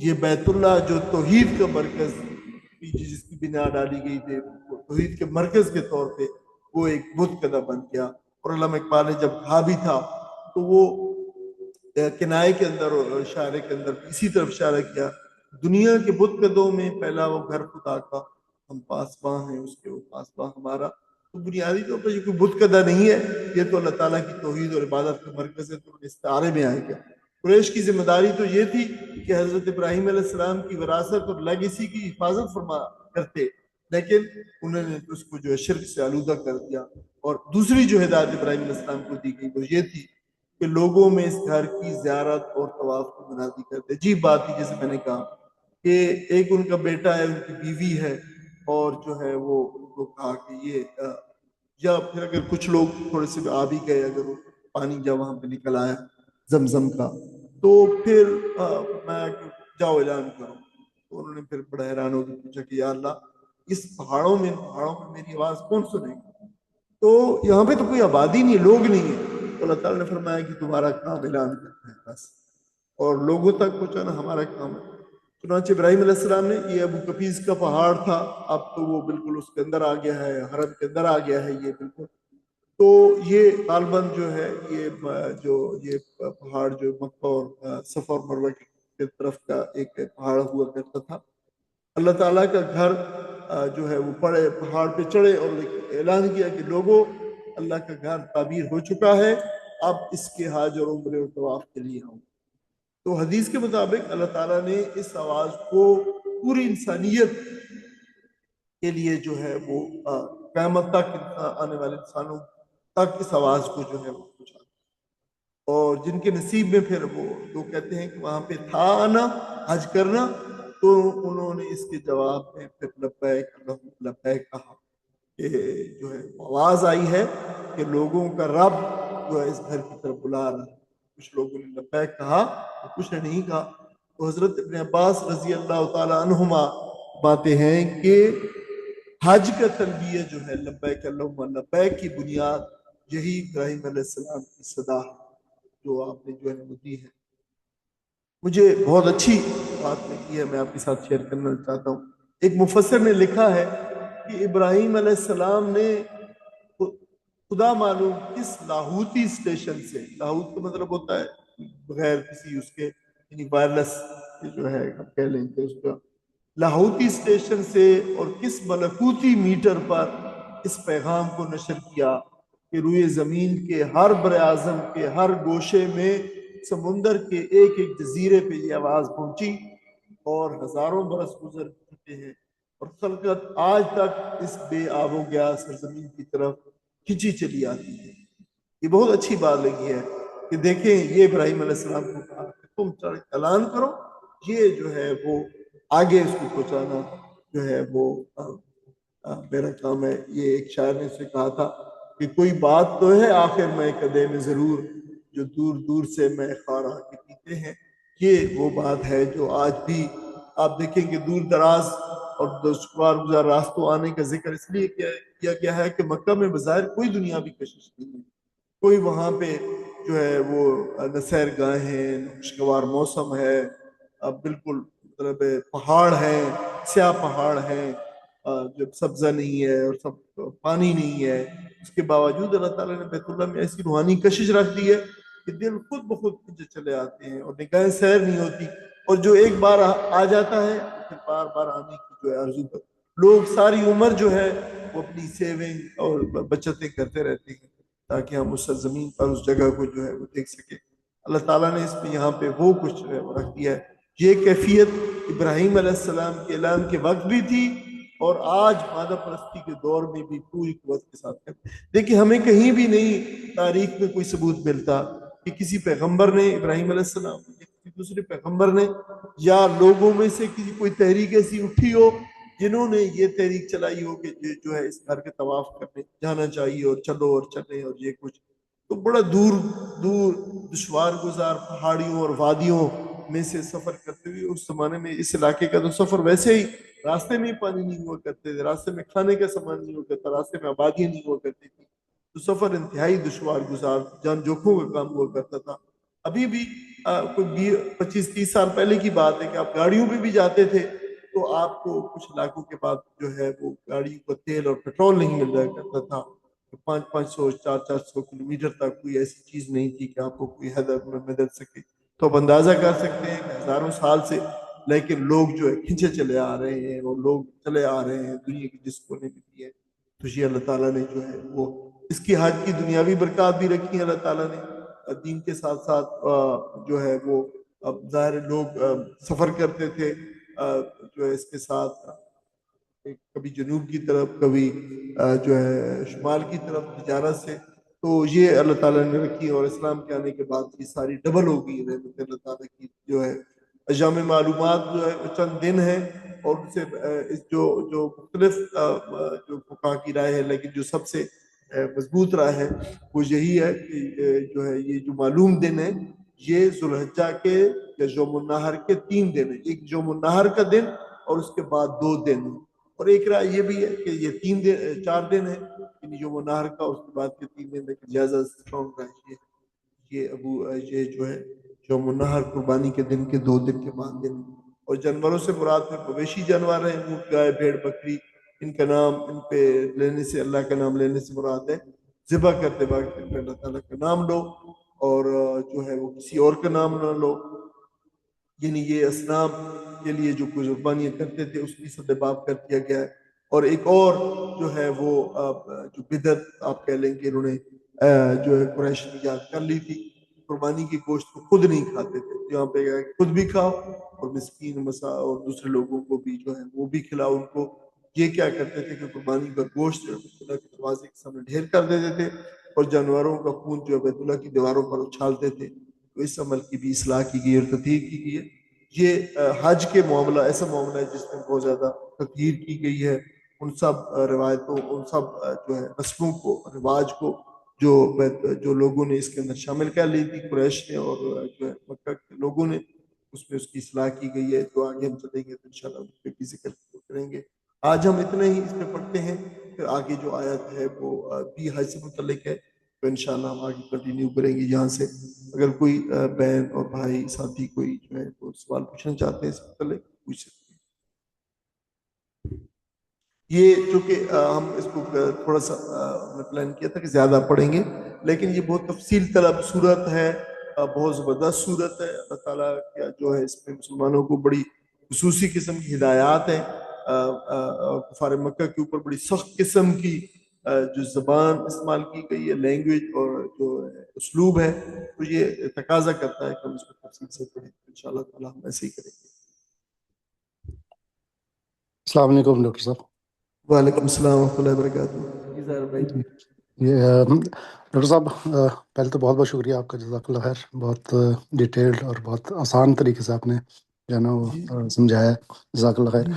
یہ بیت اللہ جو توحید کا مرکز جس کی بنا ڈالی گئی تھی، توحید کے مرکز کے طور پہ وہ ایک بت کدہ بن گیا۔ اور علامہ اقبال نے جب کہا بھی تھا تو وہ کنائے کے اندر اور اشارے کے اندر اسی طرف اشارہ کیا، دنیا کے بت قدوں میں پہلا وہ گھر خدا کا، ہم پاسباں ہیں اس کے، وہ پاسباں ہمارا۔ تو بنیادی طور پر یہ کوئی بت قدہ نہیں ہے، یہ تو اللہ تعالیٰ کی توحید اور عبادت کا مرکز ہے، تو استعارے میں آئے گا۔ قریش کی ذمہ داری تو یہ تھی کہ حضرت ابراہیم علیہ السلام کی وراثت اور لیگیسی کی حفاظت فرما کرتے، لیکن انہوں نے اس کو جو ہے شرک سے آلودہ کر دیا۔ اور دوسری جو ہدایت ابراہیم علیہ السلام کو دی گئی وہ یہ تھی کہ لوگوں میں اس گھر کی زیارت اور طواف کو منادی کرتے۔ عجیب بات تھی، جیسے میں نے کہا کہ ایک ان کا بیٹا ہے، ان کی بیوی ہے، اور جو ہے وہ ان کو کہا کہ یہ یا پھر اگر کچھ لوگ تھوڑے سے آ بھی گئے، اگر وہ پانی جب وہاں پہ نکل آیا زمزم کا، تو پھر میں جاؤ اعلان کرو۔ تو انہوں نے پھر بڑا حیران ہو کے پوچھا کہ یا اللہ، اس پہاڑوں میں میری آواز کون سنے گا؟ تو یہاں پہ تو کوئی آبادی نہیں، لوگ نہیں ہیں۔ تو اللہ تعالیٰ نے فرمایا کہ تمہارا کام اعلان کرنا ہے بس، اور لوگوں تک پہنچانا ہمارا کام ہے۔ چنانچہ ابراہیم علیہ السلام نے، یہ ابو کفیز کا پہاڑ تھا، اب تو وہ بالکل اس کے اندر آ گیا ہے، حرم کے اندر آ گیا ہے یہ بالکل۔ تو یہ غالباً جو ہے یہ پہاڑ جو مکہ اور صفا اور مروہ کی طرف کا ایک پہاڑ ہوا کرتا تھا۔ اللہ تعالیٰ کا گھر جو ہے وہ پہاڑ پہ چڑھے اور اعلان کیا کہ لوگوں، اللہ کا گھر تعبیر ہو چکا ہے، اب اس کے حج اور عمرے اور طواف کے لیے آؤ۔ تو حدیث کے مطابق اللہ تعالیٰ نے اس آواز کو پوری انسانیت کے لیے جو ہے وہ قیامت تک آنے والے انسانوں تک اس آواز کو جو ہے وہ پہنچا، اور جن کے نصیب میں پھر وہ جو کہتے ہیں کہ وہاں پہ تھا آنا حج کرنا، تو انہوں نے اس کے جواب میں پھر لبیک اللہم لبیک کہا کہ جو ہے آواز آئی ہے کہ لوگوں کا رب جو ہے اس گھر کی طرف بلا رہا ہے۔ کچھ لوگوں نے لبیک کہا اور کچھ نے نہیں کہا۔ تو حضرت ابن عباس رضی اللہ تعالی عنہما باتیں ہیں کہ حج کا تلبیہ جو ہے لبیک اللہم لبیک کی بنیاد یہی ابراہیم علیہ السلام کی صدا جو آپ نے جو ہے وہ دی ہے۔ مجھے بہت اچھی بات لگی ہے، میں آپ کے ساتھ شیئر کرنا چاہتا ہوں۔ ایک مفسر نے لکھا ہے کہ ابراہیم علیہ السلام نے خدا معلوم کس لاہوتی اسٹیشن سے، لاہوت کا مطلب ہوتا ہے بغیر کسی اس کے یعنی وائرلیس جو ہے آپ کہہ لیں کہ اس کا لاہوتی اسٹیشن سے، اور کس ملکوتی میٹر پر اس پیغام کو نشر کیا کہ روئے زمین کے ہر بر اعظم کے ہر گوشے میں سمندر کے ایک ایک جزیرے پہ یہ آواز پہنچی، اور ہزاروں برس گزر چکے ہیں اور خلقت آج تک اس بے آب و گیا سرزمین کی طرف کھینچی چلی آتی ہے۔ یہ بہت اچھی بات لگی ہے کہ دیکھیں یہ ابراہیم علیہ السلام کو کہا کہ تم اعلان کرو، یہ جو ہے وہ آگے اس کو پہنچانا جو ہے وہ میرا کام ہے۔ یہ ایک شاعر نے اسے کہا تھا کہ کوئی بات تو ہے آخر میں کدے میں ضرور، جو دور دور سے میں خارا کے پیتے ہیں۔ یہ وہ بات ہے جو آج بھی آپ دیکھیں کہ دور دراز اور دشوار گزار راستوں آنے کا ذکر اس لیے کیا گیا ہے کہ مکہ میں بظاہر کوئی دنیاوی کشش نہیں ہے، کوئی وہاں پہ جو ہے وہ نہ سیر گاہیں ہیں، نہ خوشگوار موسم ہے، بالکل مطلب پہاڑ ہیں، سیاہ پہاڑ ہیں، جب سبزہ نہیں ہے اور سب پانی نہیں ہے، اس کے باوجود اللہ تعالیٰ نے بیت اللہ میں ایسی روحانی کشش رکھ دی ہے کہ دل خود بخود کھنچے چلے آتے ہیں اور نگاہیں سیر نہیں ہوتی، اور جو ایک بار آ جاتا ہے پھر بار بار آنے کی جو ہے آرزو پر لوگ ساری عمر جو ہے وہ اپنی سیونگ اور بچتیں کرتے رہتے ہیں تاکہ ہم اس زمین پر اس جگہ کو جو ہے وہ دیکھ سکیں۔ اللہ تعالیٰ نے اس میں یہاں پہ وہ کچھ جو ہے وہ رکھ دیا ہے۔ یہ کیفیت ابراہیم علیہ السلام کے اعلان کے وقت بھی تھی اور آج مادہ پرستی کے دور میں بھی پوری قوت کے ساتھ کرتے۔ دیکھیں ہمیں کہیں بھی نہیں تاریخ میں کوئی ثبوت ملتا کہ کسی پیغمبر نے، ابراہیم علیہ السلام یا کسی دوسرے پیغمبر نے یا لوگوں میں سے کسی کوئی تحریک ایسی اٹھی ہو جنہوں نے یہ تحریک چلائی ہو کہ جو ہے اس گھر کے طواف کرنے جانا چاہیے اور چلو اور چلیں اور یہ کچھ، تو بڑا دور دور دشوار گزار پہاڑیوں اور وادیوں میں سے سفر کرتے ہوئے، اس زمانے میں اس علاقے کا تو سفر ویسے ہی راستے میں پانی نہیں ہوا کرتے تھے، راستے میں کھانے کا سامان نہیں ہوا کرتا، راستے میں آبادیاں نہیں ہوا کرتی تھی، تو سفر انتہائی دشوار گزار جان جوکھوں کا کام ہوا کرتا تھا۔ ابھی بھی کوئی 25-30 سال پہلے کی بات ہے کہ آپ گاڑیوں پہ بھی جاتے تھے تو آپ کو کچھ علاقوں کے بعد جو ہے وہ گاڑی کو تیل اور پیٹرول نہیں مل رہا کرتا تھا، 500 400 کلومیٹر تک کوئی ایسی چیز نہیں تھی کہ آپ کو کوئی حد میں مدد سکے۔ تو آپ اندازہ کر سکتے ہیں کہ ہزاروں سال سے لیکن لوگ جو ہے کھنچے چلے آ رہے ہیں اور لوگ چلے آ رہے ہیں دنیا کی جس کونے میں بھی ہے، تو یہ اللہ تعالیٰ نے جو ہے وہ اس کی حج کی دنیاوی برکات بھی رکھی ہیں اللہ تعالیٰ نے۔ دین کے ساتھ ساتھ جو ہے وہ ظاہر لوگ سفر کرتے تھے جو ہے اس کے ساتھ کبھی جنوب کی طرف کبھی جو ہے شمال کی طرف تجارت سے، تو یہ اللہ تعالیٰ نے رکھی، اور اسلام کے آنے کے بعد یہ ساری ڈبل ہو گئی رحمت اللہ تعالیٰ کی جو ہے۔ ایام معلومات جو ہے وہ چند دن ہے، اور ان سے جو مختلف جو فقہا کی رائے ہے، لیکن جو سب سے مضبوط رائے ہے وہ یہی ہے کہ جو ہے یہ جو معلوم دن ہے یہ ذوالحجہ کے یا یوم النحر کے 3 دن ہیں، ایک یوم النحر کا دن اور اس کے بعد 2 دن ہیں، اور ایک رائے یہ بھی ہے کہ یہ 4 دن ہے یعنی یوم النحر کا اس کے بعد کے 3 دن، لیکن زیادہ اسٹرانگ رائے یہ جو ہے یوم النحر قربانی کے دن کے 2 دن کے بعد دن۔ اور جانوروں سے مراد میں مویشی جانور ہیں، اونٹ گائے بھیڑ بکری، ان کا نام ان پہ لینے سے اللہ کا نام لینے سے مراد ہے ذبح کرتے وقت ان پہ اللہ تعالیٰ کا نام لو، اور جو ہے وہ کسی اور کا نام نہ لو، یعنی یہ اصنام کے لیے جو قربانیاں کرتے تھے اس کی سدباب کر دیا گیا ہے۔ اور ایک اور جو ہے وہ جو بدعت آپ کہہ لیں کہ انہوں نے جو ہے قریش نے ایجاد کر لی تھی، قربانی کے گوشت کو خود نہیں کھاتے تھے. یہاں پہ خود بھی کھاؤ اور مسکین مسا اور دوسرے لوگوں کو بھی جو ہے وہ بھی کھلاؤ ان کو. یہ کیا کرتے تھے کہ قربانی کا گوشت جو ہے بیت اللہ کے دروازے کے سامنے ڈھیر کر دیتے تھے اور جانوروں کا خون جو ہے بیت اللہ کی دیواروں پر اچھالتے تھے. تو اس عمل کی بھی اصلاح کی گئی اور تطہیر کی گئی ہے. یہ حج کے معاملہ ایسا معاملہ ہے جس میں بہت زیادہ تطہیر کی گئی ہے. ان سب روایتوں ان سب جو ہے رسموں کو رواج کو جو لوگوں نے اس کے اندر شامل کر لی تھی قریش نے اور جو ہے مکہ کے لوگوں نے, اس میں اس کی اصلاح کی گئی ہے. تو آگے ہم چلیں گے تو انشاءاللہ اس پہ بھی ذکر کریں گے. آج ہم اتنے ہی اس پہ پڑھتے ہیں, پھر آگے جو آیت ہے وہ بھی حج سے متعلق ہے. تو انشاءاللہ ہم آگے کنٹینیو کریں گے یہاں سے. اگر کوئی بہن اور بھائی ساتھی کوئی جو ہے وہ سوال پوچھنا چاہتے ہیں اس سے متعلق پوچھ سکتے ہیں. یہ چونکہ ہم اس کو تھوڑا سا ہم نے پلان کیا تھا کہ زیادہ پڑھیں گے, لیکن یہ بہت تفصیل طلب صورت ہے, بہت زبردست صورت ہے. اللہ تعالیٰ کا جو ہے اس میں مسلمانوں کو بڑی خصوصی قسم کی ہدایات ہیں. کفار مکہ کے اوپر بڑی سخت قسم کی جو زبان استعمال کی گئی ہے, لینگویج اور جو اسلوب ہے, تو یہ تقاضا کرتا ہے کہ ہم اس کو تفصیل سے پڑھیں. انشاءاللہ تعالیٰ ہم ایسے ہی کریں گے. السلام علیکم ڈاکٹر صاحب. وعلیکم السلام ورحمۃ اللہ وبرکاتہ. جی ظاہر بھائی. ڈاکٹر صاحب پہلے تو بہت بہت شکریہ آپ کا, جزاک اللہ خیر. بہت ڈیٹیلڈ اور بہت آسان طریقے سے آپ نے جو ہے نا وہ سمجھایا, جزاک اللہ خیر.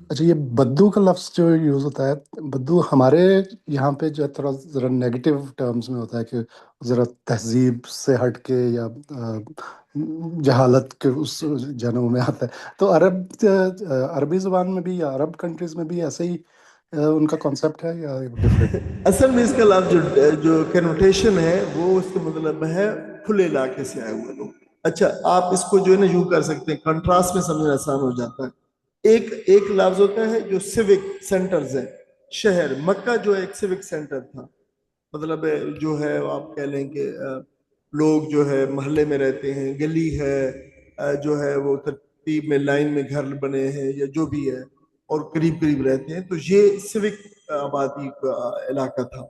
اچھا, یہ بدو کا لفظ جو یوز ہوتا ہے, بدو ہمارے یہاں پہ جو ہے تھوڑا ذرا نیگیٹو ٹرمز میں ہوتا ہے کہ ذرا تہذیب سے ہٹ کے یا جہالت کے اس جنوں میں آتا ہے. تو عربی زبان میں بھی یا عرب کنٹریز میں بھی ایسے ہی ان کا کانسیپٹ ہے یا ڈفرینٹ؟ اصل میں اس کا لفظ جو کنوٹیشن ہے وہ اس کا مطلب ہے کھلے علاقے سے آئے ہوئے لوگ. اچھا, آپ اس کو جو ہے نا یوں کر سکتے ہیں, کنٹراسٹ میں سمجھنا آسان ہو جاتا ہے. ایک لفظ ہوتا ہے جو سیوک سینٹرز ہے. شہر مکہ جو ایک سیوک سینٹر تھا, مطلب جو ہے آپ کہہ لیں کہ لوگ جو ہے محلے میں رہتے ہیں, گلی ہے جو ہے وہ ترتیب میں لائن میں گھر بنے ہیں یا جو بھی ہے اور قریب قریب رہتے ہیں, تو یہ سیوک آبادی کا علاقہ تھا.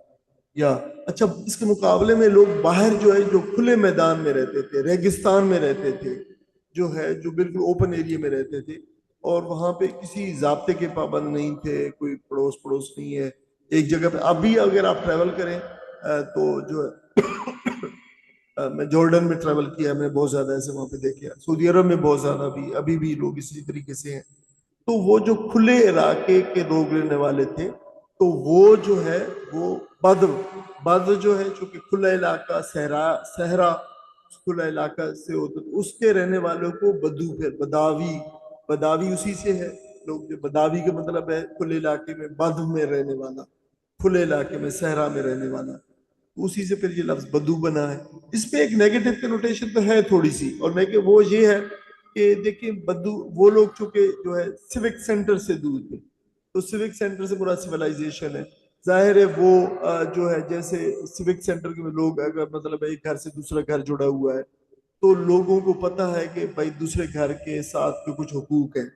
یا اچھا, اس کے مقابلے میں لوگ باہر جو ہے جو کھلے میدان میں رہتے تھے, ریگستان میں رہتے تھے, جو ہے جو بالکل اوپن ایریا میں رہتے تھے, اور وہاں پہ کسی ضابطے کے پابند نہیں تھے, کوئی پڑوس نہیں ہے ایک جگہ پہ. ابھی اگر آپ ٹریول کریں تو جو ہے میں جارڈن میں ٹریول کیا, میں بہت زیادہ ایسے وہاں پہ دیکھا, سعودی عرب میں بہت زیادہ بھی ابھی بھی لوگ اسی طریقے سے ہیں. تو وہ جو کھلے علاقے کے لوگ رہنے والے تھے, تو وہ جو ہے وہ بدو جو ہے چونکہ کھلا علاقہ صحرا کھلا علاقہ سے ہوتا, تو اس کے رہنے والوں کو بدو, پھر بداوی اسی سے ہے. لوگ جو بداوی کا مطلب ہے کھلے علاقے میں, بدو میں رہنے والا, کھلے علاقے میں صحرا میں رہنے والا, اسی سے پھر یہ لفظ بدو بنا ہے. اس پہ ایک نیگیٹو کنوٹیشن تو ہے تھوڑی سی, اور وہ یہ ہے کہ دیکھیں بدو وہ لوگ چونکہ جو ہے سیوک سینٹر سے دور تھے, تو سیوک سینٹر سے پورا سویلائزیشن ہے. ظاہر ہے وہ جو ہے جیسے سیوک سینٹر کے لوگ اگر مطلب ایک گھر سے دوسرا گھر جڑا ہوا ہے, تو لوگوں کو پتہ ہے کہ بھائی دوسرے گھر کے ساتھ جو کچھ حقوق ہیں,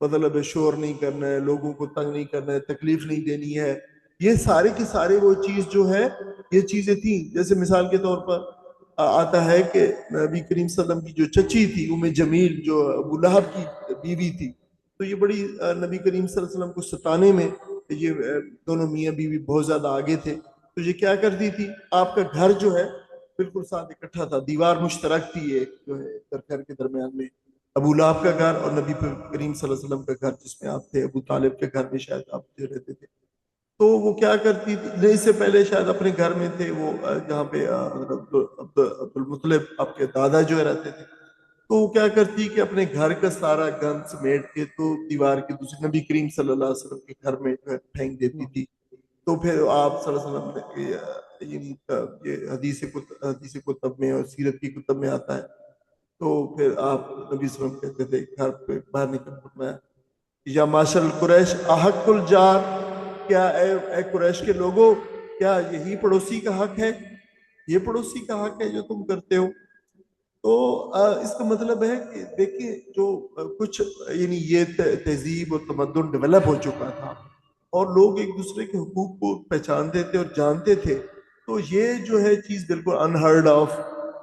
مطلب شور نہیں کرنا ہے, لوگوں کو تنگ نہیں کرنا ہے, تکلیف نہیں دینی ہے, یہ سارے کی سارے وہ چیز جو ہے یہ چیزیں تھیں. جیسے مثال کے طور پر آتا ہے کہ نبی کریم صلی اللہ علیہ وسلم کی جو چچی تھی ام جمیل, جو ابو لہب کی بیوی تھی, تو یہ بڑی نبی کریم صلی اللہ علیہ وسلم کو ستانے میں, یہ دونوں میاں بیوی بہت زیادہ آگے تھے, تو یہ کیا کرتی تھی, آپ کا گھر جو ہے بالکل ساتھ اکٹھا تھا, دیوار مشترک تھی ایک جو ہے گھر کے درمیان میں, ابو لہب کا گھر اور نبی کریم صلی اللہ علیہ وسلم کا گھر, جس میں آپ تھے, ابو طالب کے گھر میں شاید آپ جو رہتے تھے. تو وہ کیا کرتی تھی, نہیں اس سے پہلے شاید اپنے گھر میں تھے وہ جہاں پہ عبد المطلب آپ کے دادا جو ہے رہتے تھے, تو وہ کیا کرتی کہ اپنے گھر کا سارا گند سمیٹ کے تو دیوار کے دوسرے نبی کریم صلی اللہ علیہ وسلم کے گھر میں پھینک دیتی تھی. تو پھر آپ صلی اللہ علیہ وسلم نے یہ حدیث کتب میں اور سیرت کی کتب میں آتا ہے, تو پھر آپ نبی صلی اللہ علیہ وسلم کہتے تھے گھر پہ باہر نکل فرمایا یا معاشر قریش احق الجار, کیا اے قریش کے لوگوں, کیا یہی پڑوسی کا حق ہے, یہ پڑوسی کا حق ہے جو تم کرتے ہو. تو اس کا مطلب ہے کہ دیکھیں جو کچھ یعنی یہ تہذیب اور تمدن ڈیولپ ہو چکا تھا اور لوگ ایک دوسرے کے حقوق کو پہچانتے تھے اور جانتے تھے, تو یہ جو ہے چیز بالکل انہرڈ آف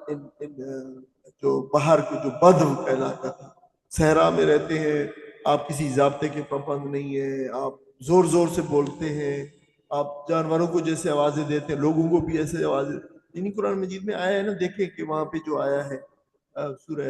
جو باہر کو جو بدو کہلاتا تھا، صحرا میں رہتے ہیں، آپ کسی ضابطے کے پابند نہیں ہیں، آپ زور زور سے بولتے ہیں، آپ جانوروں کو جیسے آوازیں دیتے ہیں لوگوں کو بھی ایسے آوازیں، یعنی قرآن مجید میں آیا ہے نا، دیکھیں کہ وہاں پہ جو آیا ہے سورہ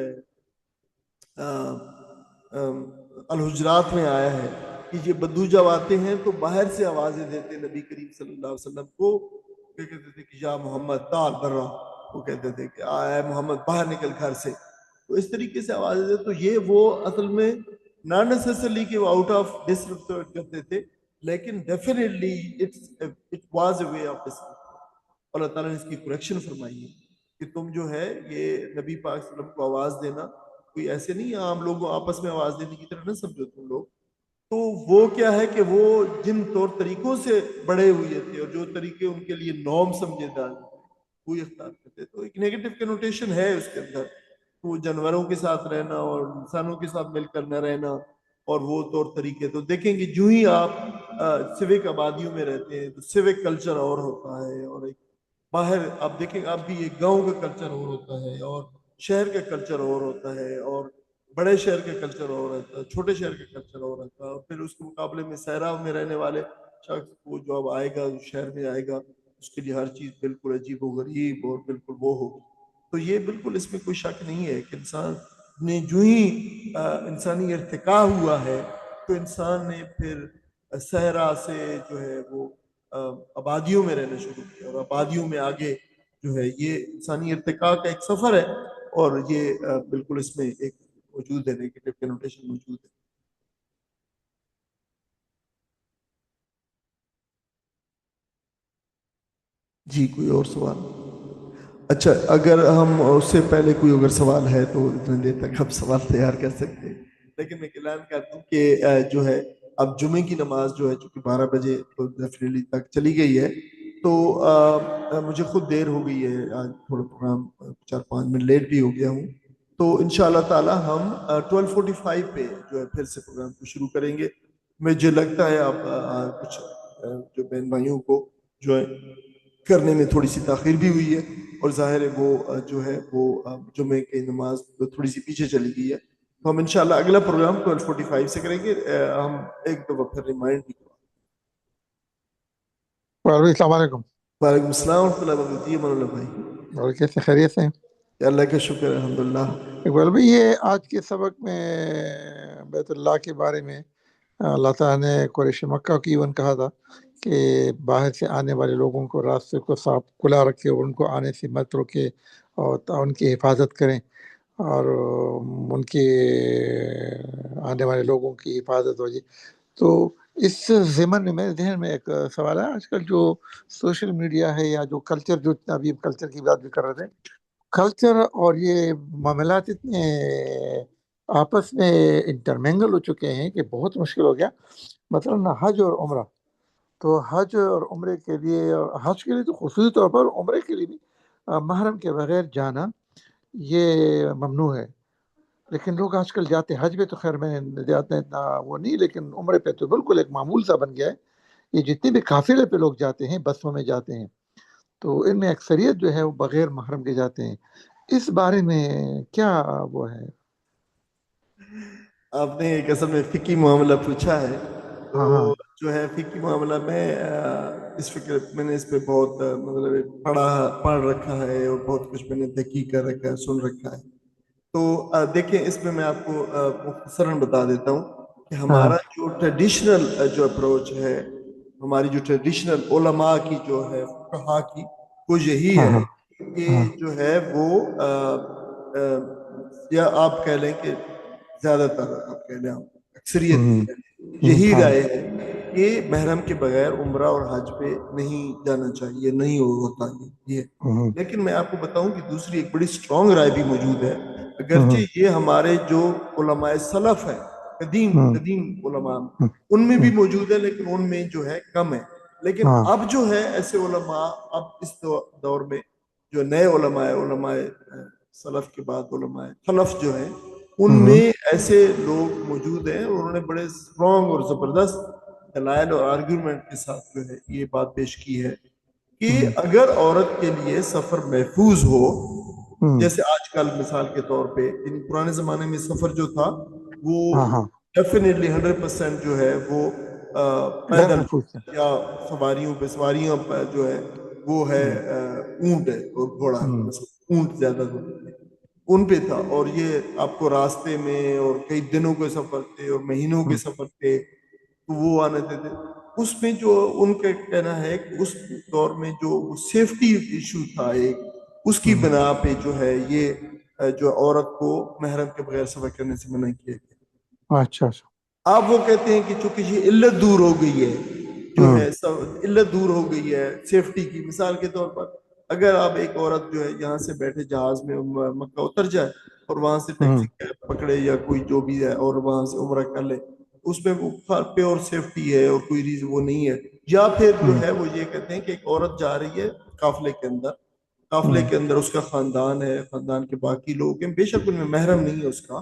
الحجرات میں آیا ہے کہ یہ بدو جب آتے ہیں تو باہر سے آوازیں دیتے ہیں نبی کریم صلی اللہ علیہ وسلم کو، کہ کہتے تھے کہ یا محمد تعال برا، وہ کہتے تھے کہ آئے محمد باہر نکل گھر سے، تو اس طریقے سے آوازیں دیتے، تو یہ وہ اصل میں نان نیسیسرلی کہ وہ آؤٹ آف ڈسریسپیکٹ کرتے تھے، لیکن definitely it was a way of disrespect. اللہ تعالیٰ نے اس کی کریکشن فرمائی ہے کہ تم جو ہے یہ نبی پاک صلی اللہ علیہ وسلم کو آواز دینا کوئی ایسے نہیں عام لوگوں آپس میں آواز دینے کی طرح نہ سمجھو تم لوگ. تو وہ کیا ہے کہ وہ جن طور طریقوں سے بڑے ہوئے تھے اور جو طریقے ان کے لیے نارم سمجھے جاتے وہی اختیار کرتے، تو ایک نیگیٹو کنوٹیشن ہے اس کے اندر، وہ جانوروں کے ساتھ رہنا اور انسانوں کے ساتھ مل کر نہ رہنا اور وہ طور طریقے. تو دیکھیں کہ جو ہی آپ سیوک آبادیوں میں رہتے ہیں تو سیوک کلچر اور ہوتا ہے، اور ایک باہر آپ دیکھیں آپ بھی ایک گاؤں کا کلچر اور ہوتا ہے اور شہر کا کلچر اور ہوتا ہے اور بڑے شہر کا کلچر اور رہتا ہے، چھوٹے شہر کا کلچر اور رہتا ہے، اور پھر اس کے مقابلے میں صحرا میں رہنے والے شخص وہ جو اب آئے گا شہر میں آئے گا اس کے لیے ہر چیز بالکل عجیب و غریب اور بالکل وہ ہوگی. تو یہ بالکل اس میں کوئی شک نہیں ہے کہ انسان نے جو ہی انسانی ارتقا ہوا ہے تو انسان نے پھر صحرا سے جو ہے وہ آبادیوں میں رہنا شروع کیا، اور آبادیوں میں آگے جو ہے یہ انسانی ارتقا کا ایک سفر ہے، اور یہ بالکل اس میں ایک موجود ہے نیگیٹو کنوٹیشن موجود ہے. جی کوئی اور سوال؟ اچھا اگر ہم اس سے پہلے کوئی اگر سوال ہے تو اتنے دیر تک ہم سوال تیار کر سکتے ہیں، لیکن میں اعلان کر دوں کہ جو ہے اب جمعے کی نماز جو ہے چونکہ 12 بجے تو ڈیفینیٹلی تک چلی گئی ہے، تو مجھے خود دیر ہو گئی ہے، آج تھوڑا پروگرام 4-5 منٹ لیٹ بھی ہو گیا ہوں، تو انشاءاللہ تعالی ہم 12:45 پہ جو ہے پھر سے پروگرام کو شروع کریں گے. مجھے لگتا ہے آپ کچھ جو بہن بھائیوں کو جو ہے کرنے میں تھوڑی سی تاخیر بھی ہوئی ہے، اور ظاہر ہے وہ جو ہے وہ جمعے کی نماز تھوڑی سی پیچھے چلی گئی ہے، تو ہم انشاءاللہ اگلا پروگرام 12:45 سے کریں گے. ہم ایک دفعہ پھر ریمائنڈ بھی کریں. السلام علیکم. وعلیکم السلام ورحمۃ اللہ وبرکاتہ. من اللہ بھائی اور کیسے خیریت سے ہیں؟ اللہ کا شکر ہے الحمدللہ. اقبال بھائی یہ آج کے سبق میں بیت اللہ کے بارے میں اللہ تعالیٰ نے قریش مکہ کی ایون کہا تھا کہ باہر سے آنے والے لوگوں کو راستے کو صاف کھلا رکھے اور ان کو آنے سے مت روکے اور ان کی حفاظت کریں اور ان کے آنے والے لوگوں کی حفاظت ہو جائے. تو اس ضمن میں میرے ذہن میں ایک سوال ہے، آج کل جو سوشل میڈیا ہے یا جو کلچر، جو ابھی کلچر کی بات بھی کر رہے تھے، کلچر اور یہ معاملات اتنے آپس میں انٹرمینگل ہو چکے ہیں کہ بہت مشکل ہو گیا. مثلا حج اور عمرہ، تو حج اور عمرے کے لیے، حج کے لیے تو خصوصی طور پر، عمرے کے لیے بھی محرم کے بغیر جانا یہ ممنوع ہے. لیکن لوگ آج کل جاتے، حج پہ تو خیر میں جاتے ہیں اتنا وہ نہیں، لیکن عمرے پہ تو بالکل ایک معمول سا بن گیا ہے. یہ جتنے بھی قافلے پہ لوگ جاتے ہیں، بسوں میں جاتے ہیں، تو ان میں اکثریت جو ہے وہ بغیر محرم کے جاتے ہیں. اس بارے میں کیا وہ ہے؟ آپ نے ایک اصل میں فقی معاملہ پوچھا ہے، ہاں ہاں تو جو ہے فقی معاملہ میں میں نے اس پہ بہت مطلب پڑھ رکھا ہے اور بہت کچھ میں نے تحقیق کر رکھا ہے، سن رکھا ہے. تو دیکھیں اس میں میں آپ کو مختصراً بتا دیتا ہوں کہ ہاں ہمارا جو ٹریڈیشنل جو اپروچ ہے، ہماری جو ٹریڈیشنل علماء کی جو ہے فقہا کی، وہ یہی ہاں ہے ہاں کہ جو ہے وہ یا آپ کہہ لیں کہ زیادہ تر آپ کہہ لیں اکثریت یہی رائے ہے کہ محرم کے بغیر عمرہ اور حج پہ نہیں جانا چاہیے، نہیں ہوتا یہ. لیکن میں آپ کو بتاؤں کہ دوسری ایک بڑی سٹرونگ رائے بھی موجود ہے، اگرچہ یہ ہمارے جو علماء سلف ہے، قدیم علماء، ان میں بھی موجود ہے، لیکن ان میں جو ہے کم ہے. لیکن اب جو ہے ایسے علماء اب اس دور میں جو نئے علماء سلف کے بعد علماء خلف جو ہیں، ان میں ایسے لوگ موجود ہیں، اور انہوں نے بڑے اسٹرانگ اور زبردست دلائل اور آرگیومنٹ کے ساتھ جو ہے یہ بات پیش کی ہے کہ اگر عورت کے لیے سفر محفوظ ہو جیسے آج کل مثال کے طور پہ ان پرانے زمانے میں سفر جو تھا وہ ہاں ہاں ڈیفینیٹلی 100% جو ہے وہ غیر پیدل محفوظ ہے. یا سواریاں جو ہے وہ ہے اونٹ ہے اور گھوڑا ہے، مثلا اونٹ زیادہ ہوتے تھے ان پہ تھا، اور یہ آپ کو راستے میں اور کئی دنوں کے سفر تھے اور مہینوں کے سفر تھے تو وہ آنے تھے. اس میں جو ان کا کہنا ہے کہ اس دور میں جو سیفٹی ایشو تھا ایک، اس کی بنا پہ جو ہے یہ جو عورت کو محرم کے بغیر سفر کرنے سے منع کیا گیا. اچھا اچھا. آپ وہ کہتے ہیں کہ چونکہ یہ علت دور ہو گئی ہے، جو ہے علت دور ہو گئی ہے سیفٹی کی. مثال کے طور پر اگر آپ ایک عورت جو ہے یہاں سے بیٹھے جہاز میں مکہ اتر جائے اور وہاں سے ٹیکسی پکڑے یا کوئی جو بھی ہے اور وہاں سے عمرہ کر لے، اس میں پیور سیفٹی ہے اور کوئی ریزن وہ نہیں ہے. یا پھر جو ہے وہ یہ کہتے ہیں کہ ایک عورت جا رہی ہے قافلے کے اندر اس کا خاندان ہے، خاندان کے باقی لوگ ہیں، بے شک ان میں محرم نہیں ہے اس کا،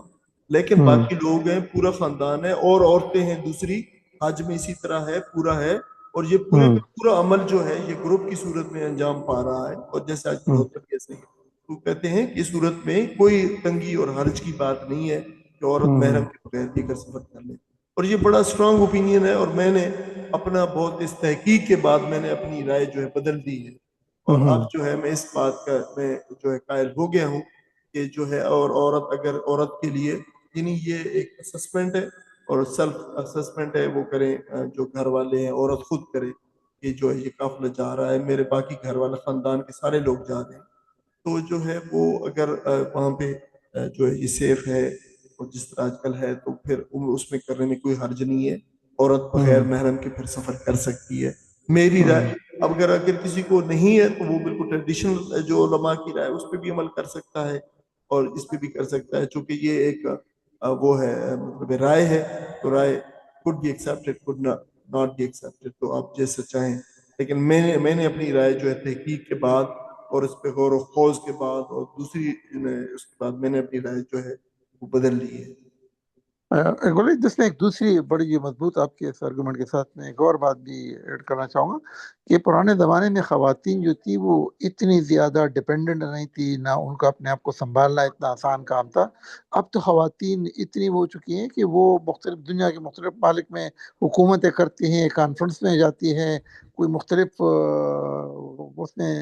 لیکن باقی لوگ ہیں، پورا خاندان ہے اور عورتیں ہیں دوسری، حج میں اسی طرح ہے، پورا ہے، اور یہ پورے کا پورا عمل جو ہے یہ گروپ کی صورت میں انجام پا رہا ہے. اور جیسے آج کل ہوتا ہے ایسے ہی تو کہتے ہیں کہ اس صورت میں کوئی تنگی اور حرج کی بات نہیں ہے کہ عورت محرم کے بغیر بھی کر سفر کر لے. اور یہ بڑا اسٹرانگ اوپینین ہے، اور میں نے اپنا بہت اس تحقیق کے بعد میں نے اپنی رائے جو ہے بدل دی ہے، اور اب جو ہے میں اس بات کا میں جو ہے قائل ہو گیا ہوں کہ جو ہے اور عورت کے لیے یعنی یہ ایک اسسمنٹ ہے اور سیلف اسسمنٹ ہے، وہ کریں جو گھر والے ہیں، عورت خود کرے کہ جو ہے یہ قافلہ جا رہا ہے، میرے باقی گھر والے خاندان کے سارے لوگ جا رہے ہیں، تو جو ہے وہ اگر وہاں پہ جو ہے یہ سیف ہے اور جس طرح آج کل ہے تو پھر اس میں کرنے میں کوئی حرج نہیں ہے. عورت بغیر محرم کے پھر سفر کر سکتی ہے، میری رائے. اب اگر کسی کو نہیں ہے تو وہ بالکل ٹریڈیشنل جو علماء کی رائے اس پہ بھی عمل کر سکتا ہے اور اس پہ بھی کر سکتا ہے، چونکہ یہ ایک وہ ہے مطلب رائے ہے، تو رائے could be accepted could not be accepted، تو آپ جیسے چاہیں. لیکن میں نے اپنی رائے جو ہے تحقیق کے بعد اور اس پہ غور و خوض کے بعد اور دوسری اس کے بعد میں نے اپنی رائے جو ہے وہ بدل لی ہے. جس میں ایک دوسری بڑی مضبوط آپ کے اس آرگومنٹ کے ساتھ میں ایک اور بات بھی ایڈ کرنا چاہوں گا کہ پرانے زمانے میں خواتین جو تھی وہ اتنی زیادہ ڈپینڈنٹ نہیں تھی، نہ ان کا اپنے آپ کو سنبھالنا اتنا آسان کام تھا. اب تو خواتین اتنی ہو چکی ہیں کہ وہ مختلف دنیا کے مختلف ممالک میں حکومتیں کرتی ہیں، کانفرنس میں جاتی ہیں، کوئی مختلف اس میں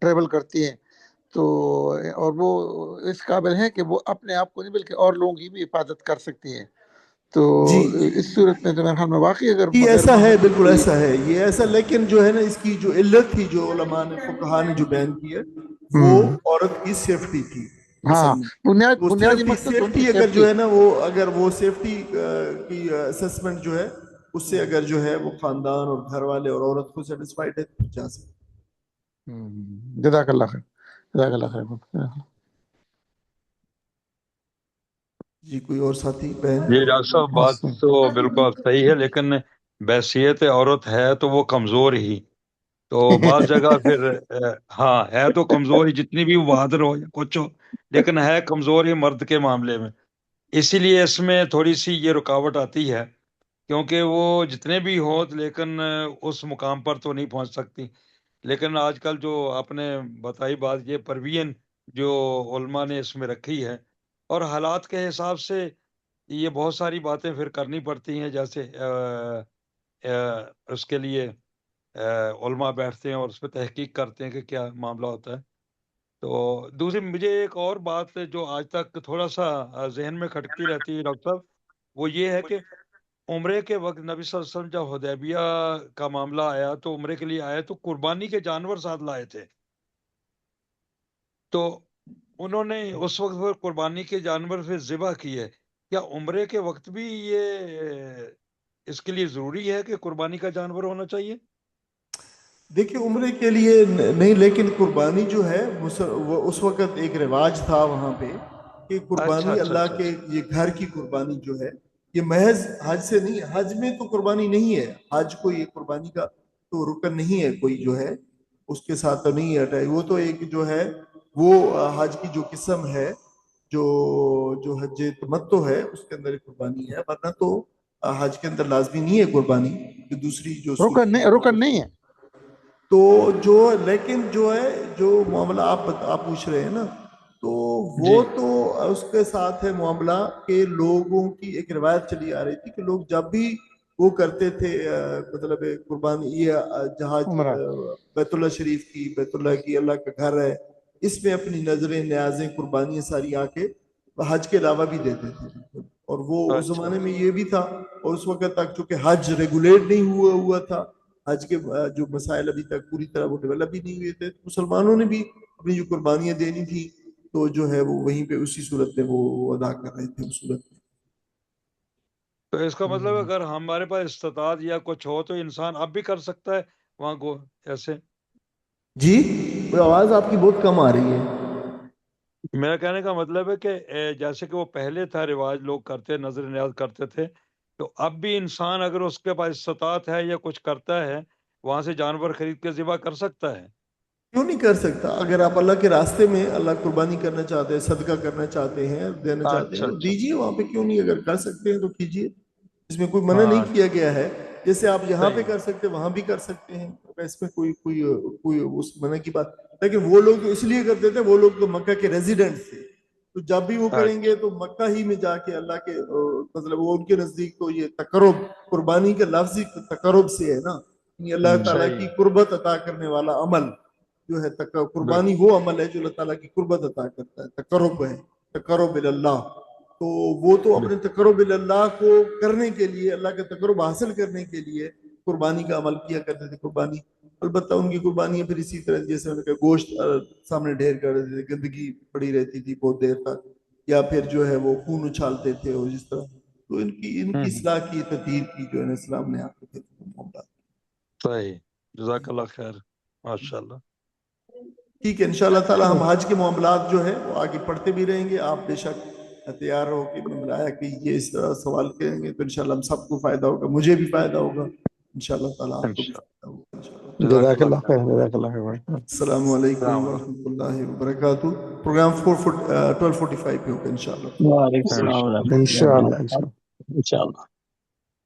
ٹریول کرتی ہیں، تو اور وہ اس قابل ہیں کہ وہ اپنے آپ کو نہیں بلکہ اور لوگوں کی بھی حفاظت کر سکتی ہیں. تو جی اس صورت میں تو میرے خیال میں واقعی اگر یہ بغیر ایسا ہے، محرم بالکل کوئی ایسا ہے، یہ ایسا. لیکن جو ہے نا اس کی جو علت تھی جو علماء نے فقہاء نے جو بیان کی ہے وہ عورت کی سیفٹی تھی اصل ہاں میں. وہ بنیادی مقصد تو ان کی سیفٹی اگر سیفٹی. جو ہے نا اگر وہ سیفٹی کی اسسمنٹ جو ہے اس سے اگر جو ہے وہ خاندان اور گھر والے اور عورت کو سیٹسفائڈ ہے تو جا سکتے. جزاک اللہ خیر، جزاک اللہ خیر. جی کوئی اور ساتھی بہن؟ جی ڈاکٹر صاحب بات تو بالکل صحیح ہے، لیکن بحیثیت عورت ہے تو وہ کمزور ہی، تو بعض جگہ پھر ہاں ہے تو کمزور ہی، جتنی بھی بہادر ہو یا کچھ ہو، لیکن ہے کمزور ہی مرد کے معاملے میں. اسی لیے اس میں تھوڑی سی یہ رکاوٹ آتی ہے، کیونکہ وہ جتنے بھی ہوں لیکن اس مقام پر تو نہیں پہنچ سکتی. لیکن آج کل جو آپ نے بتائی بات، یہ پروین جو علماء نے اس میں رکھی ہے، اور حالات کے حساب سے یہ بہت ساری باتیں پھر کرنی پڑتی ہیں، جیسے اس کے لیے علماء بیٹھتے ہیں اور اس پہ تحقیق کرتے ہیں کہ کیا معاملہ ہوتا ہے. تو دوسری مجھے ایک اور بات جو آج تک تھوڑا سا ذہن میں کھٹکتی رہتی ہے ڈاکٹر صاحب، وہ یہ ہے کہ عمرے کے وقت نبی صلی اللہ علیہ وسلم جب حدیبیہ کا معاملہ آیا تو عمرے کے لیے آئے تو قربانی کے جانور ساتھ لائے تھے، تو انہوں نے اس وقت وہ قربانی کے جانور پھر ذبح کیے. کیا عمرے کے وقت بھی یہ اس کے لیے ضروری ہے کہ قربانی کا جانور ہونا چاہیے؟ دیکھیں عمرے کے لیے نہیں، لیکن قربانی جو ہے وہ اس وقت ایک رواج تھا وہاں پہ کہ قربانی اللہ کے یہ گھر کی قربانی جو ہے یہ محض حج سے نہیں، حج میں تو قربانی نہیں ہے، حج کو یہ قربانی کا تو رکن نہیں ہے کوئی جو ہے اس کے ساتھ تو نہیں ہٹائے. وہ تو ایک جو ہے وہ حج کی جو قسم ہے جو حج تمتع ہے اس کے اندر قربانی ہے، ورنہ تو حج کے اندر لازمی نہیں ہے قربانی. کہ دوسری جو رکن نہیں ہے. تو جو لیکن جو ہے جو معاملہ آپ پوچھ رہے ہیں نا تو وہ تو اس کے ساتھ ہے معاملہ کہ لوگوں کی ایک روایت چلی آ رہی تھی کہ لوگ جب بھی وہ کرتے تھے مطلب قربانی یہ جہاز بیت اللہ شریف کی، بیت اللہ کی، اللہ کا گھر ہے، اس میں اپنی نظریں، نیازیں، قربانیاں ساری آ کے حج کے علاوہ بھی دیتے تھے. اور وہ اس زمانے میں یہ بھی تھا، اور اس وقت تک چونکہ حج ریگولیٹ نہیں ہوا تھا، حج کے جو مسائل ابھی تک پوری طرح وہ ڈیولپ بھی نہیں ہوئے تھے، مسلمانوں نے بھی اپنی جو قربانیاں دینی تھی تو جو ہے وہ وہیں پہ اسی صورت میں وہ ادا کر رہے تھے اس صورت میں. تو اس کا مطلب اگر ہمارے پاس استطاعت یا کچھ ہو تو انسان اب بھی کر سکتا ہے وہاں کو ایسے. جی آواز آپ کی بہت کم آ رہی ہے. میرا کہنے کا مطلب ہے کہ جیسے کہ وہ پہلے تھا رواج، لوگ کرتے، نظر نیاز کرتے تھے، تو اب بھی انسان اگر اس کے پاس استطاعت ہے یا کچھ کرتا ہے وہاں سے جانور خرید کے ذبح کر سکتا ہے. کیوں نہیں کر سکتا؟ اگر آپ اللہ کے راستے میں اللہ قربانی کرنا چاہتے ہیں، صدقہ کرنا چاہتے ہیں، دینا چاہتے ہیں تو دیجیے وہاں پہ، کیوں نہیں؟ اگر کر سکتے ہیں تو کیجیے، اس میں کوئی منع نہیں کیا گیا ہے. جیسے آپ یہاں پہ کر سکتے ہیں وہاں بھی کر سکتے ہیں، اس میں کوئی اس منع کی بات. لیکن وہ لوگ اس لیے کرتے تھے، وہ لوگ تو مکہ کے ریزیڈنٹ تھے، تو جب بھی وہ کریں گے تو مکہ ہی میں جا کے اللہ کے مطلب وہ ان کے نزدیک تو یہ تقرب، قربانی کا لفظ ہی تقرب سے ہے نا، اللہ تعالیٰ کی قربت عطا کرنے والا عمل جو ہے. قربانی وہ عمل ہے جو اللہ تعالیٰ کی قربت عطا کرتا ہے، تقرب ہے، تقرب اللہ. تو وہ تو اپنے تقرب اللہ کو کرنے کے لیے، اللہ کا تقرب حاصل کرنے کے لیے قربانی کا عمل کیا کرتے تھے. قربانی البتہ ان کی قربانیاں پھر اسی طرح جیسے ان کا گوشت سامنے ڈھیر کر دیتے تھے، گندگی پڑی رہتی تھی بہت دیر تک، یا پھر جو ہے وہ خون اچھالتے تھے اور جس طرح. تو ان کی اصلاح کی، تطہیر کی جو ہے اسلام نے آپ کو معاملات. صحیح، جزاک اللہ خیر، ماشاءاللہ. ٹھیک ہے، انشاءاللہ تعالی ہم حج کے معاملات جو ہے وہ آگے پڑھتے بھی رہیں گے. آپ بے شک تیار ہو کہ ملایا کہ یہ اس طرح سوال کریں گے تو انشاءاللہ ہم سب کو فائدہ ہوگا، مجھے بھی فائدہ ہوگا انشاءاللہ تعالی، آپ کو بھی فائدہ ہوگا انشاءاللہ. جزاک اللہ خیر، جزاک اللہ خیر. السلام علیکم ورحمۃ اللہ وبرکاتہ. پروگرام 12:45 پہ ہوگا انشاءاللہ. وعلیکم السلام ورحمۃ اللہ انشاءاللہ وبرکاتہ. انشاءاللہ.